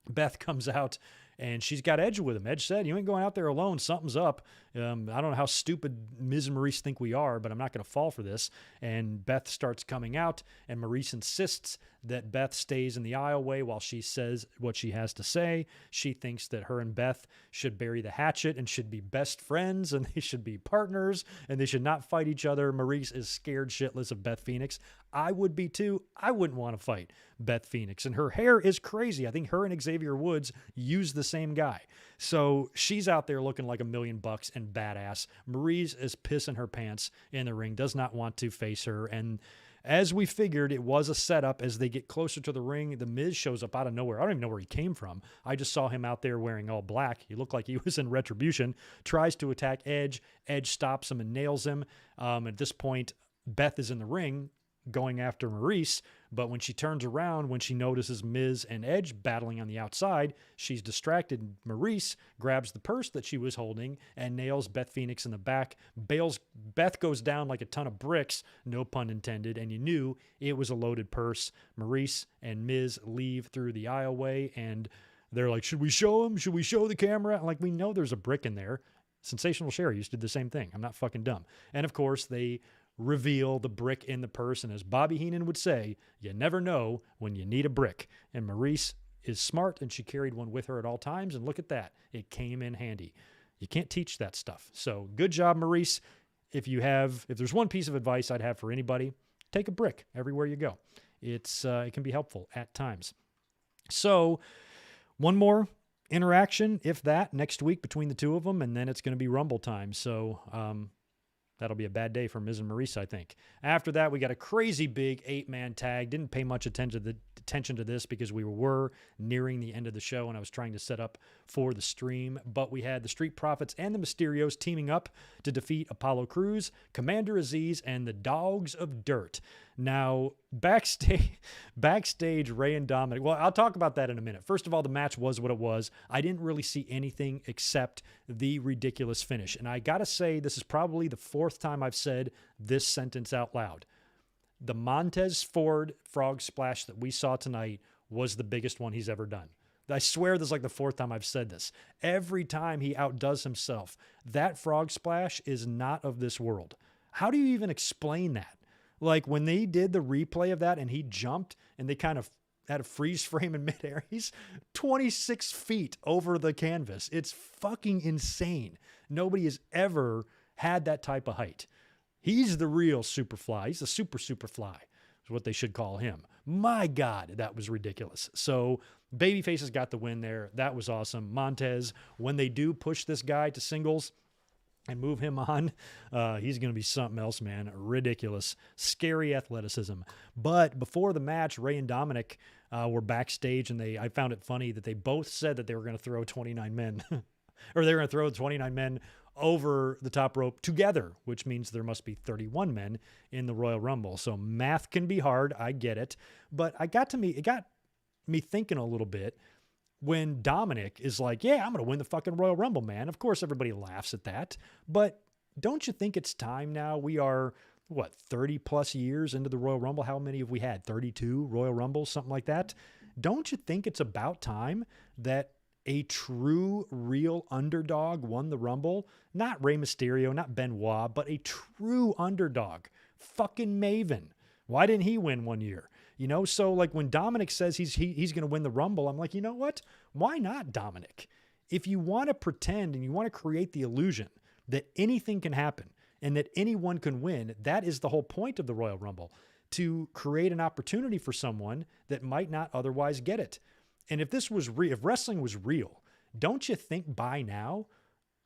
Beth comes out and she's got Edge with him. Edge said, you ain't going out there alone. Something's up. I don't know how stupid Ms. and Maurice think we are, but I'm not going to fall for this. And Beth starts coming out, and Maurice insists that Beth stays in the aisleway while she says what she has to say. She thinks that her and Beth should bury the hatchet and should be best friends, and they should be partners, and they should not fight each other. Maurice is scared shitless of Beth Phoenix. I would be too. I wouldn't want to fight Beth Phoenix. And her hair is crazy. I think her and Xavier Woods use the same guy. So she's out there looking like $1 million and badass. Maurice is pissing her pants in the ring, does not want to face her. And as we figured, it was a setup. As they get closer to the ring, The Miz shows up out of nowhere. I don't even know where he came from. I just saw him out there wearing all black. He looked like he was in Retribution. Tries to attack Edge. Edge stops him and nails him. At this point, Beth is in the ring going after Maurice, but when she turns around, when she notices Miz and Edge battling on the outside, she's distracted. Maurice grabs the purse that she was holding and nails Beth Phoenix in the back. Beth goes down like a ton of bricks, no pun intended, and you knew it was a loaded purse. Maurice and Miz leave through the aisleway, and they're like, should we show him? Should we show the camera? Like, we know there's a brick in there. Sensational Sherry used to do the same thing. I'm not fucking dumb. And of course, they reveal the brick in the purse. And as Bobby Heenan would say, you never know when you need a brick. And Maurice is smart, and she carried one with her at all times. And look at that. It came in handy. You can't teach that stuff. So good job, Maurice. If there's one piece of advice I'd have for anybody, take a brick everywhere you go. It can be helpful at times. So one more interaction, if that, next week between the two of them, and then it's going to be Rumble time. So that'll be a bad day for Miz and Maurice, I think. After that, we got a crazy big 8-man tag. Didn't pay much attention to this because we were nearing the end of the show and I was trying to set up for the stream. But we had the Street Profits and the Mysterios teaming up to defeat Apollo Crews, Commander Aziz, and the Dogs of Dirt. Now, backstage, Ray and Dominic, well, I'll talk about that in a minute. First of all, the match was what it was. I didn't really see anything except the ridiculous finish. And I got to say, this is probably the 4th time I've said this sentence out loud. The Montez Ford frog splash that we saw tonight was the biggest one he's ever done. I swear this is like the 4th time I've said this. Every time he outdoes himself, that frog splash is not of this world. How do you even explain that? Like when they did the replay of that and he jumped and they kind of had a freeze frame in midair, he's 26 feet over the canvas. It's fucking insane. Nobody has ever had that type of height. He's the real Superfly. He's the Superfly is what they should call him. My God, that was ridiculous. So Babyface got the win there. That was awesome. Montez, when they do push this guy to singles and move him on, he's going to be something else, man. Ridiculous. Scary athleticism. But before the match, Ray and Dominic were backstage, and I found it funny that they both said that they were going to throw 29 men, or they were going to throw 29 men over the top rope together, which means there must be 31 men in the Royal Rumble. So math can be hard. I get it. But it got me thinking a little bit. When Dominic is like, yeah, I'm going to win the fucking Royal Rumble, man. Of course, everybody laughs at that. But don't you think it's time now? We are, 30 plus years into the Royal Rumble? How many have we had? 32 Royal Rumbles, something like that? Don't you think it's about time that a true, real underdog won the Rumble? Not Rey Mysterio, not Benoit, but a true underdog. Fucking Maven. Why didn't he win one year? So like when Dominic says he's going to win the Rumble, I'm like, you know what? Why not, Dominic? If you want to pretend and you want to create the illusion that anything can happen and that anyone can win, that is the whole point of the Royal Rumble, to create an opportunity for someone that might not otherwise get it. And if wrestling was real, don't you think by now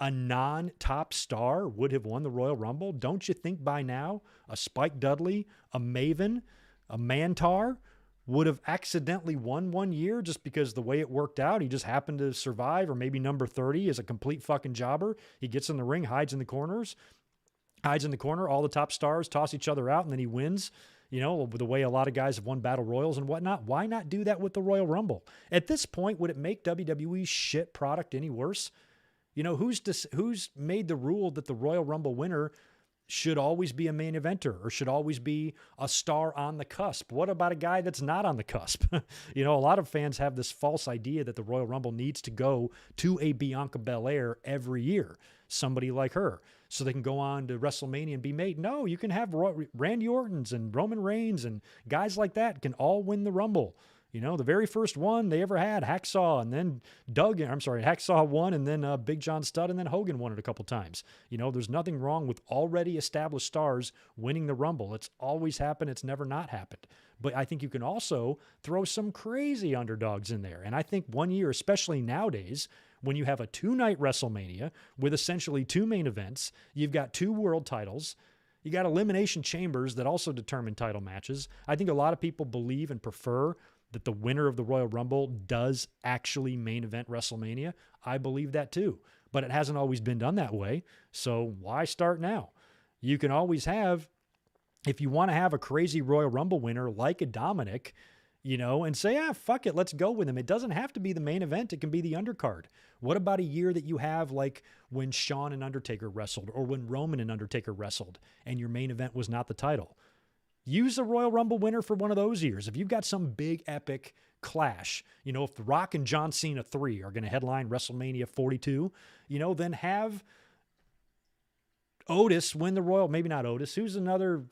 a non-top star would have won the Royal Rumble? Don't you think by now a Spike Dudley, a Maven, a Mantar would have accidentally won one year just because the way it worked out, he just happened to survive, or maybe number 30 is a complete fucking jobber. He gets in the ring, hides in the corner, all the top stars toss each other out, and then he wins, the way a lot of guys have won battle royals and whatnot. Why not do that with the Royal Rumble? At this point, would it make WWE's shit product any worse? Who's made the rule that the Royal Rumble winner should always be a main eventer or should always be a star on the cusp? What about a guy that's not on the cusp? A lot of fans have this false idea that the Royal Rumble needs to go to a Bianca Belair every year, somebody like her, so they can go on to WrestleMania and be made. No, you can have Randy Orton's and Roman Reigns and guys like that can all win the Rumble. The very first one they ever had, Hacksaw, and then Hacksaw won, and then Big John Studd, and then Hogan won it a couple times. There's nothing wrong with already established stars winning the Rumble. It's always happened. It's never not happened. But I think you can also throw some crazy underdogs in there. And I think one year, especially nowadays, when you have a 2-night WrestleMania with essentially 2 main events, you've got 2 world titles, you got elimination chambers that also determine title matches. I think a lot of people believe and prefer that the winner of the Royal Rumble does actually main event WrestleMania. I believe that too, but it hasn't always been done that way. So why start now? You can always have, if you want to have a crazy Royal Rumble winner like a Dominic, and say, fuck it, let's go with him. It doesn't have to be the main event. It can be the undercard. What about a year that you have like when Shawn and Undertaker wrestled, or when Roman and Undertaker wrestled and your main event was not the title? Use a Royal Rumble winner for one of those years. If you've got some big epic clash, if The Rock and John Cena 3 are going to headline WrestleMania 42, then have Otis win the Royal, maybe not Otis. Who's another?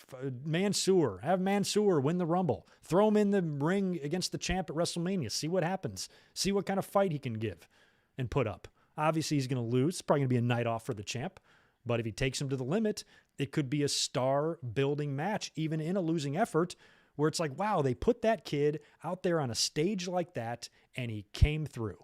Mansoor. Have Mansoor win the Rumble. Throw him in the ring against the champ at WrestleMania. See what happens. See what kind of fight he can give and put up. Obviously, he's going to lose. It's probably going to be a night off for the champ. But if he takes him to the limit, it could be a star-building match, even in a losing effort, where it's like, wow, they put that kid out there on a stage like that, and he came through.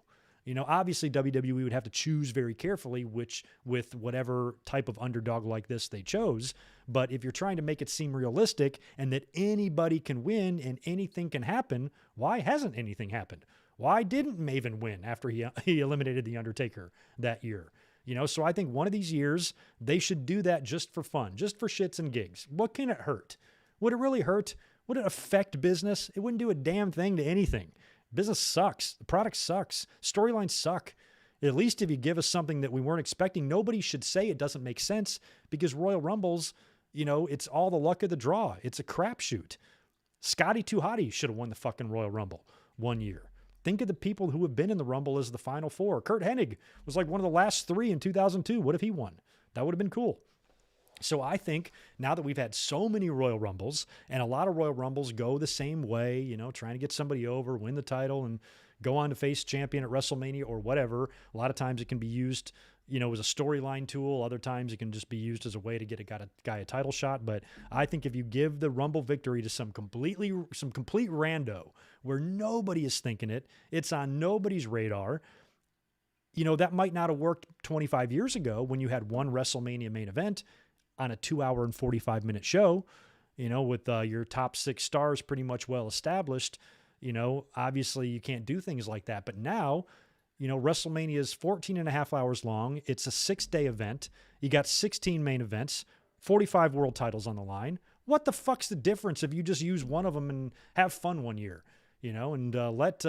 You know, obviously WWE would have to choose very carefully with whatever type of underdog like this they chose. But if you're trying to make it seem realistic and that anybody can win and anything can happen, why hasn't anything happened? Why didn't Maven win after he eliminated The Undertaker that year? You know, so I think one of these years they should do that just for fun, just for shits and gigs. What can it hurt? Would it really hurt? Would it affect business? It wouldn't do a damn thing to anything. Business sucks. The product sucks. Storylines suck. At least if you give us something that we weren't expecting, nobody should say it doesn't make sense, because Royal Rumbles, you know, it's all the luck of the draw. It's a crapshoot. Scotty 2 Hotty should have won the fucking Royal Rumble one year. Think of the people who have been in the Rumble as the final four. Kurt Hennig was like one of the last 3 in 2002. What if he won? That would have been cool. So I think now that we've had so many Royal Rumbles, and a lot of Royal Rumbles go the same way, you know, trying to get somebody over, win the title, and go on to face champion at WrestleMania or whatever. A lot of times it can be used, you know, as a storyline tool. Other times it can just be used as a way to get a guy a title shot. But I think if you give the Rumble victory to some complete rando where nobody is thinking it, it's on nobody's radar, you know, that might not have worked 25 years ago when you had one WrestleMania main event on a 2-hour and 45-minute show, you know, with your top 6 stars pretty much well established. You know, obviously you can't do things like that. But now, you know, WrestleMania is 14 and a half hours long. It's a 6-day event. You got 16 main events, 45 world titles on the line. What the fuck's the difference if you just use one of them and have fun one year, you know, and let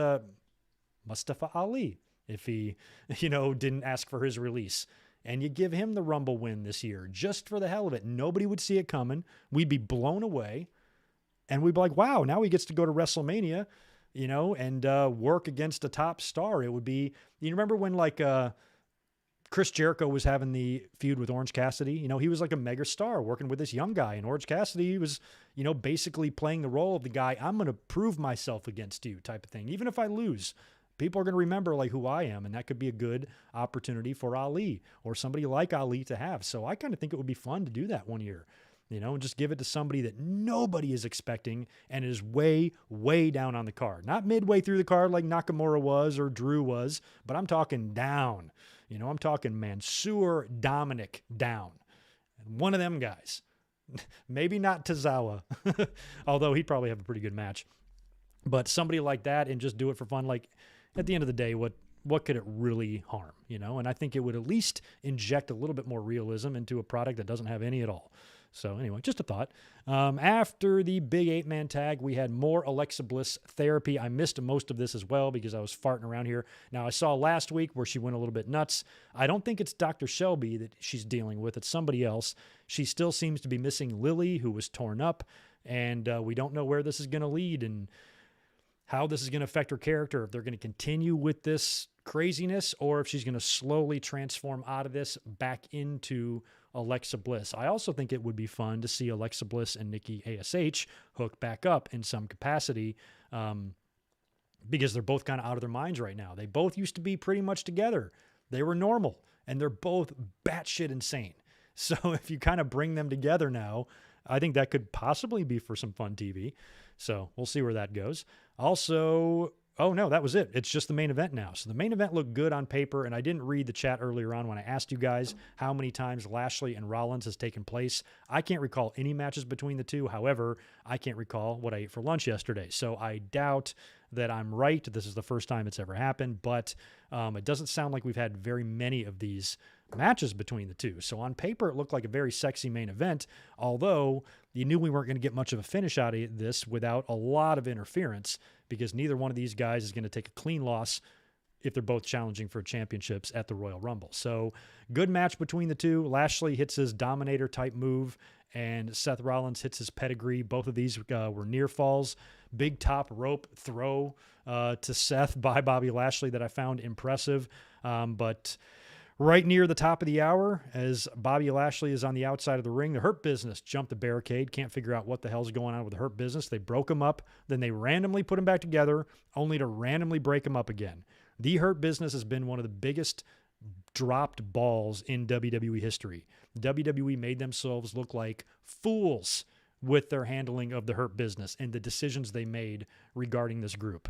Mustafa Ali, if he, you know, didn't ask for his release, and you give him the Rumble win this year just for the hell of it. Nobody would see it coming. We'd be blown away. And we'd be like, wow, now he gets to go to WrestleMania, you know, and work against a top star. It would be, you remember when like Chris Jericho was having the feud with Orange Cassidy? You know, he was like a mega star working with this young guy. And Orange Cassidy was, you know, basically playing the role of the guy, I'm going to prove myself against you type of thing. Even if I lose, people are going to remember like who I am, and that could be a good opportunity for Ali or somebody like Ali to have. So I kind of think it would be fun to do that one year, you know, and just give it to somebody that nobody is expecting and is way, way down on the card. Not midway through the card like Nakamura was or Drew was, but I'm talking down. You know, I'm talking Mansoor, Dominic down. One of them guys. Maybe not Tozawa, although he'd probably have a pretty good match. But somebody like that, and just do it for fun. Like, at the end of the day, what could it really harm, you know? And I think it would at least inject a little bit more realism into a product that doesn't have any at all. So anyway, just a thought. After the big 8-man tag, we had more Alexa Bliss therapy. I missed most of this as well because I was farting around here. Now, I saw last week where she went a little bit nuts. I don't think it's Dr. Shelby that she's dealing with. It's somebody else. She still seems to be missing Lily, who was torn up, and we don't know where this is going to lead and how this is going to affect her character, if they're going to continue with this craziness or if she's going to slowly transform out of this back into Alexa Bliss. I also think it would be fun to see Alexa Bliss and Nikki ASH hook back up in some capacity because they're both kind of out of their minds right now. They both used to be pretty much together. They were normal, and they're both batshit insane. So if you kind of bring them together now, I think that could possibly be for some fun TV. So we'll see where that goes. Also, oh no, that was it. It's just the main event now. So the main event looked good on paper, and I didn't read the chat earlier on when I asked you guys how many times Lashley and Rollins has taken place. I can't recall any matches between the two. However, I can't recall what I ate for lunch yesterday. So I doubt that I'm right. This is the first time it's ever happened, but it doesn't sound like we've had very many of these matches between the two. So on paper, it looked like a very sexy main event, although you knew we weren't going to get much of a finish out of this without a lot of interference, because neither one of these guys is going to take a clean loss if they're both challenging for championships at the Royal Rumble. So good match between the two. Lashley hits his Dominator type move, and Seth Rollins hits his pedigree. Both of these were near falls. Big top rope throw to Seth by Bobby Lashley that I found impressive. But Right near the top of the hour, as Bobby Lashley is on the outside of the ring, the Hurt Business jumped the barricade. Can't figure out what the hell's going on with the Hurt Business. They broke them up. Then they randomly put them back together, only to randomly break them up again. The Hurt Business has been one of the biggest dropped balls in WWE history. WWE made themselves look like fools with their handling of the Hurt Business and the decisions they made regarding this group.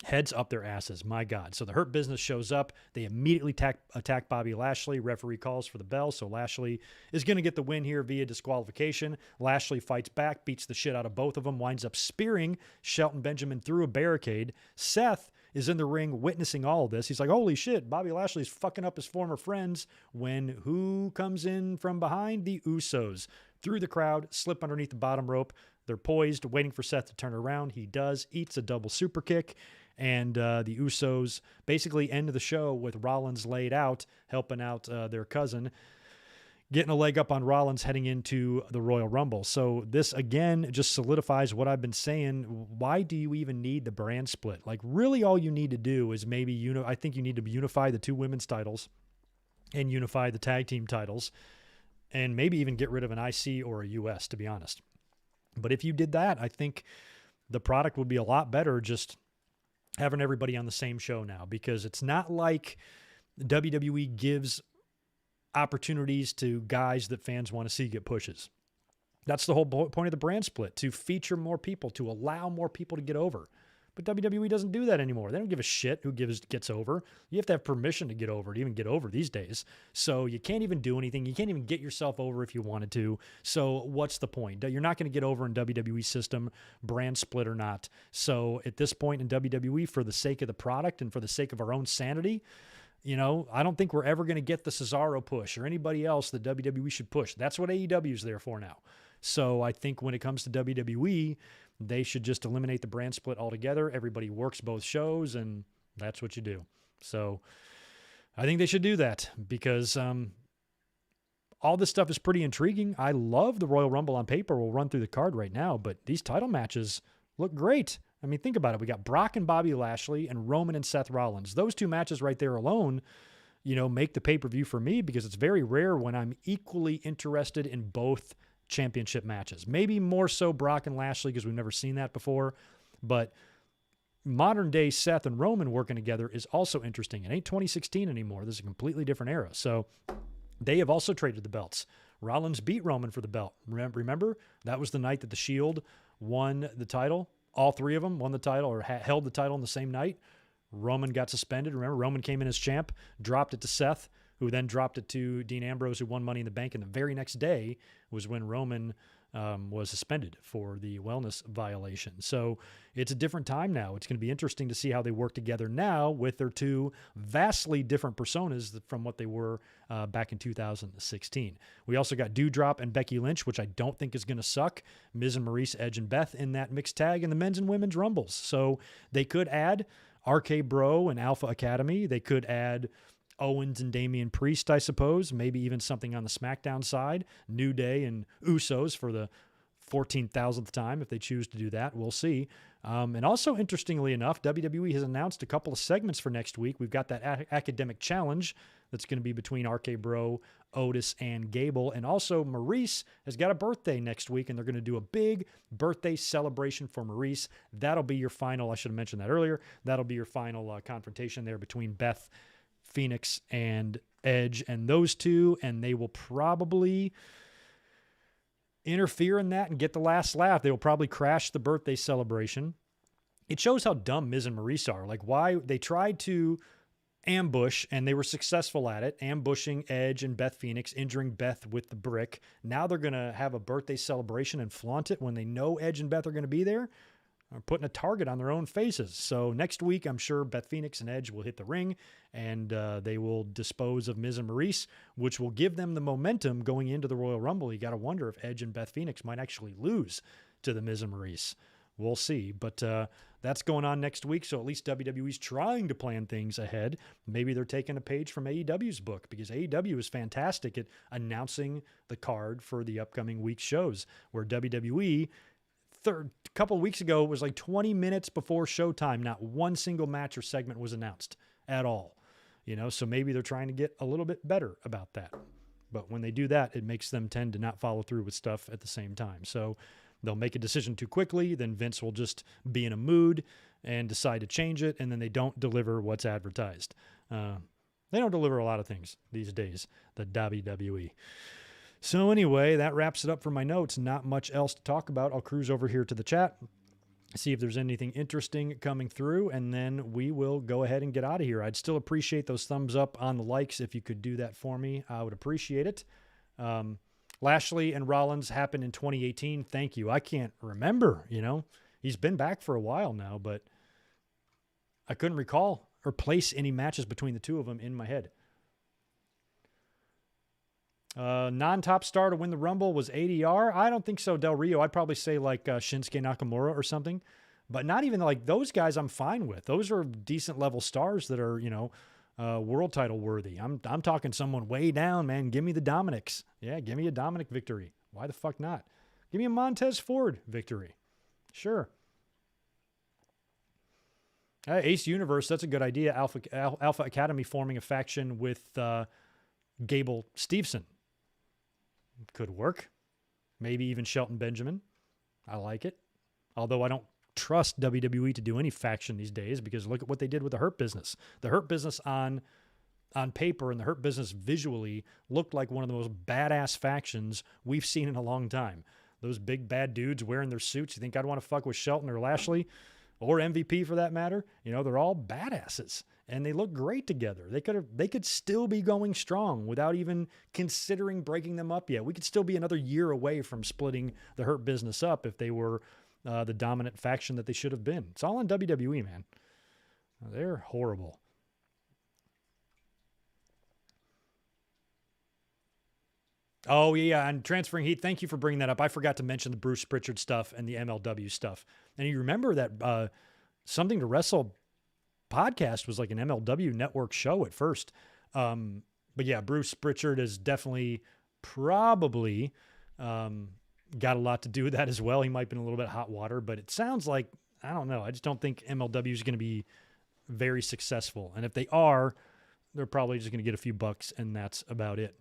Heads up their asses, my God. So the Hurt Business shows up. They immediately attack Bobby Lashley. Referee calls for the bell, so Lashley is going to get the win here via disqualification. Lashley fights back, beats the shit out of both of them, winds up spearing Shelton Benjamin through a barricade. Seth is in the ring witnessing all of this. He's like, holy shit, Bobby Lashley's fucking up his former friends, when who comes in from behind? The Usos. Through the crowd, slip underneath the bottom rope. They're poised, waiting for Seth to turn around. He does, eats a double super kick. And the Usos basically end the show with Rollins laid out, helping out their cousin, getting a leg up on Rollins heading into the Royal Rumble. So this, again, just solidifies what I've been saying. Why do you even need the brand split? Like, really all you need to do is maybe, I think you need to unify the two women's titles and unify the tag team titles and maybe even get rid of an IC or a US, to be honest. But if you did that, I think the product would be a lot better just having everybody on the same show now, because it's not like WWE gives opportunities to guys that fans want to see get pushes. That's the whole point of the brand split, to feature more people, to allow more people to get over. But WWE doesn't do that anymore. They don't give a shit who gets over. You have to have permission to get over, to even get over these days. So you can't even do anything. You can't even get yourself over if you wanted to. So what's the point? You're not going to get over in WWE system, brand split or not. So at this point in WWE, for the sake of the product and for the sake of our own sanity, I don't think we're ever going to get the Cesaro push or anybody else that WWE should push. That's what AEW is there for now. So I think when it comes to WWE, they should just eliminate the brand split altogether. Everybody works both shows, and that's what you do. So I think they should do that, because all this stuff is pretty intriguing. I love the Royal Rumble on paper. We'll run through the card right now, but these title matches look great. I mean, think about it. We got Brock and Bobby Lashley and Roman and Seth Rollins. Those two matches right there alone, make the pay-per-view for me, because it's very rare when I'm equally interested in both championship matches. Maybe more so Brock and Lashley, because we've never seen that before. But modern day Seth and Roman working together is also interesting. It ain't 2016 anymore. This is a completely different era. So they have also traded the belts. Rollins beat Roman for the belt. Remember? That was the night that the Shield won the title. All three of them won the title, or held the title on the same night. Roman got suspended. Remember, Roman came in as champ, dropped it to Seth, who then dropped it to Dean Ambrose, who won Money in the Bank. And the very next day was when Roman was suspended for the wellness violation. So it's a different time now. It's going to be interesting to see how they work together now with their two vastly different personas from what they were back in 2016. We also got Doudrop and Becky Lynch, which I don't think is going to suck. Miz and Maurice, Edge and Beth in that mixed tag in the men's and women's rumbles. So they could add RK Bro and Alpha Academy. They could add Owens and Damien Priest, I suppose. Maybe even something on the SmackDown side. New Day and Usos for the 14,000th time if they choose to do that. We'll see. And also, interestingly enough, WWE has announced a couple of segments for next week. We've got that academic challenge that's going to be between RK Bro, Otis, and Gable. And also, Maurice has got a birthday next week, and they're going to do a big birthday celebration for Maurice. That'll be your final, I should have mentioned that earlier, that'll be your final confrontation there between Beth Phoenix and Edge and those two, and they will probably interfere in that and get the last laugh. They will probably crash the birthday celebration. It shows how dumb Miz and Maurice are. Like, why they tried to ambush, and they were successful at it, ambushing Edge and Beth Phoenix, injuring Beth with the brick. Now they're going to have a birthday celebration and flaunt it when they know Edge and Beth are going to be there. Are putting a target on their own faces. So next week, I'm sure Beth Phoenix and Edge will hit the ring, and they will dispose of Miz and Maurice, which will give them the momentum going into the Royal Rumble. You got to wonder if Edge and Beth Phoenix might actually lose to the Miz and Maurice. We'll see. But that's going on next week, so at least WWE's trying to plan things ahead. Maybe they're taking a page from AEW's book, because AEW is fantastic at announcing the card for the upcoming week's shows, where WWE a couple of weeks ago, it was like 20 minutes before showtime. Not one single match or segment was announced at all. So maybe they're trying to get a little bit better about that. But when they do that, it makes them tend to not follow through with stuff at the same time. So they'll make a decision too quickly, then Vince will just be in a mood and decide to change it, and then they don't deliver what's advertised. They don't deliver a lot of things these days, the WWE. So anyway, that wraps it up for my notes. Not much else to talk about. I'll cruise over here to the chat, see if there's anything interesting coming through, and then we will go ahead and get out of here. I'd still appreciate those thumbs up on the likes. If you could do that for me, I would appreciate it. Lashley and Rollins happened in 2018. Thank you. I can't remember, He's been back for a while now, but I couldn't recall or place any matches between the two of them in my head. Non-top star to win the Rumble was ADR. I don't think so, Del Rio. I'd probably say like Shinsuke Nakamura or something, but not even like those guys I'm fine with. Those are decent level stars that are, world title worthy. I'm talking someone way down, man. Give me the Dominics. Yeah, give me a Dominic victory. Why the fuck not? Give me a Montez Ford victory. Sure. Ace Universe, that's a good idea. Alpha Academy forming a faction with Gable Steveson. Could work. Maybe even Shelton Benjamin. I like it. Although I don't trust WWE to do any faction these days, because look at what they did with the Hurt Business. The Hurt Business on paper and the Hurt Business visually looked like one of the most badass factions we've seen in a long time. Those big bad dudes wearing their suits. You think I'd want to fuck with Shelton or Lashley? Or MVP for that matter? They're all badasses. And they look great together. They could still be going strong without even considering breaking them up yet. We could still be another year away from splitting the Hurt Business up if they were the dominant faction that they should have been. It's all on WWE, man. They're horrible. Oh, yeah, and transferring heat. Thank you for bringing that up. I forgot to mention the Bruce Pritchard stuff and the MLW stuff. And you remember that Something to Wrestle podcast was like an MLW network show at first. But yeah, Bruce Pritchard is definitely probably got a lot to do with that as well. He might have been a little bit hot water, but it sounds like, I don't know. I just don't think MLW is going to be very successful. And if they are, they're probably just going to get a few bucks, and that's about it.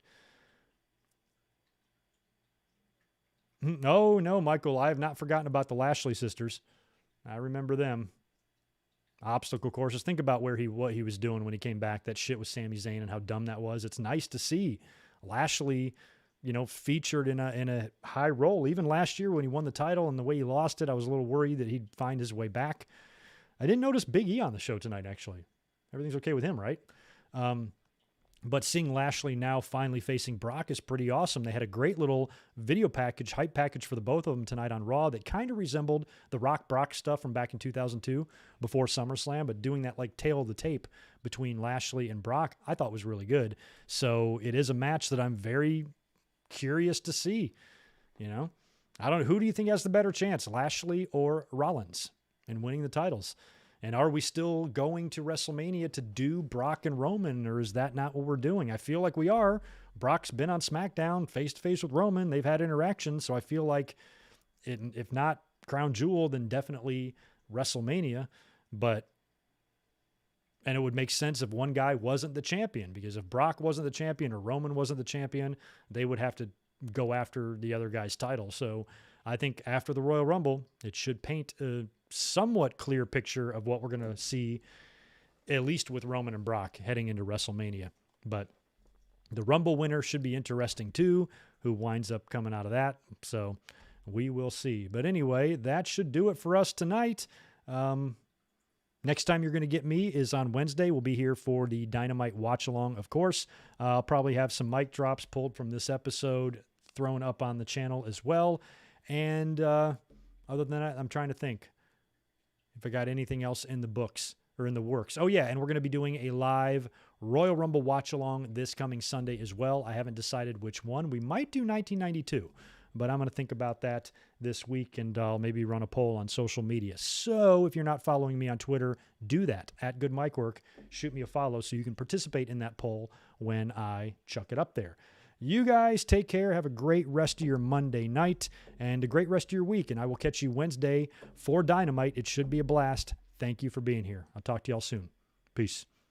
No, Michael, I have not forgotten about the Lashley sisters. I remember them. Obstacle courses. Think about what he was doing when he came back. That shit with Sami Zayn and how dumb that was. It's nice to see Lashley, featured in a high role. Even last year when he won the title and the way he lost it, I was a little worried that he'd find his way back. I didn't notice Big E on the show tonight, actually. Everything's okay with him, right? But seeing Lashley now finally facing Brock is pretty awesome. They had a great little video package, hype package for the both of them tonight on Raw that kind of resembled the Rock-Brock stuff from back in 2002 before SummerSlam, but doing that like tail of the tape between Lashley and Brock, I thought was really good. So it is a match that I'm very curious to see. I don't know. Who do you think has the better chance, Lashley or Rollins, in winning the titles? And are we still going to WrestleMania to do Brock and Roman, or is that not what we're doing? I feel like we are. Brock's been on SmackDown face-to-face with Roman. They've had interactions, so I feel like, if not Crown Jewel, then definitely WrestleMania. And it would make sense if one guy wasn't the champion, because if Brock wasn't the champion or Roman wasn't the champion, they would have to go after the other guy's title. So I think after the Royal Rumble, it should paint a somewhat clear picture of what we're going to see, at least with Roman and Brock heading into WrestleMania. But the Rumble winner should be interesting too, who winds up coming out of that. So we will see. But anyway, that should do it for us tonight. Next time you're going to get me is on Wednesday. We'll be here for the Dynamite watch along, of course. I'll probably have some mic drops pulled from this episode thrown up on the channel as well. And other than that, I'm trying to think if I got anything else in the books or in the works. Oh, yeah, and we're going to be doing a live Royal Rumble watch-along this coming Sunday as well. I haven't decided which one. We might do 1992, but I'm going to think about that this week, and I'll maybe run a poll on social media. So if you're not following me on Twitter, do that, @GoodMikeWork. Shoot me a follow so you can participate in that poll when I chuck it up there. You guys take care. Have a great rest of your Monday night and a great rest of your week. And I will catch you Wednesday for Dynamite. It should be a blast. Thank you for being here. I'll talk to y'all soon. Peace.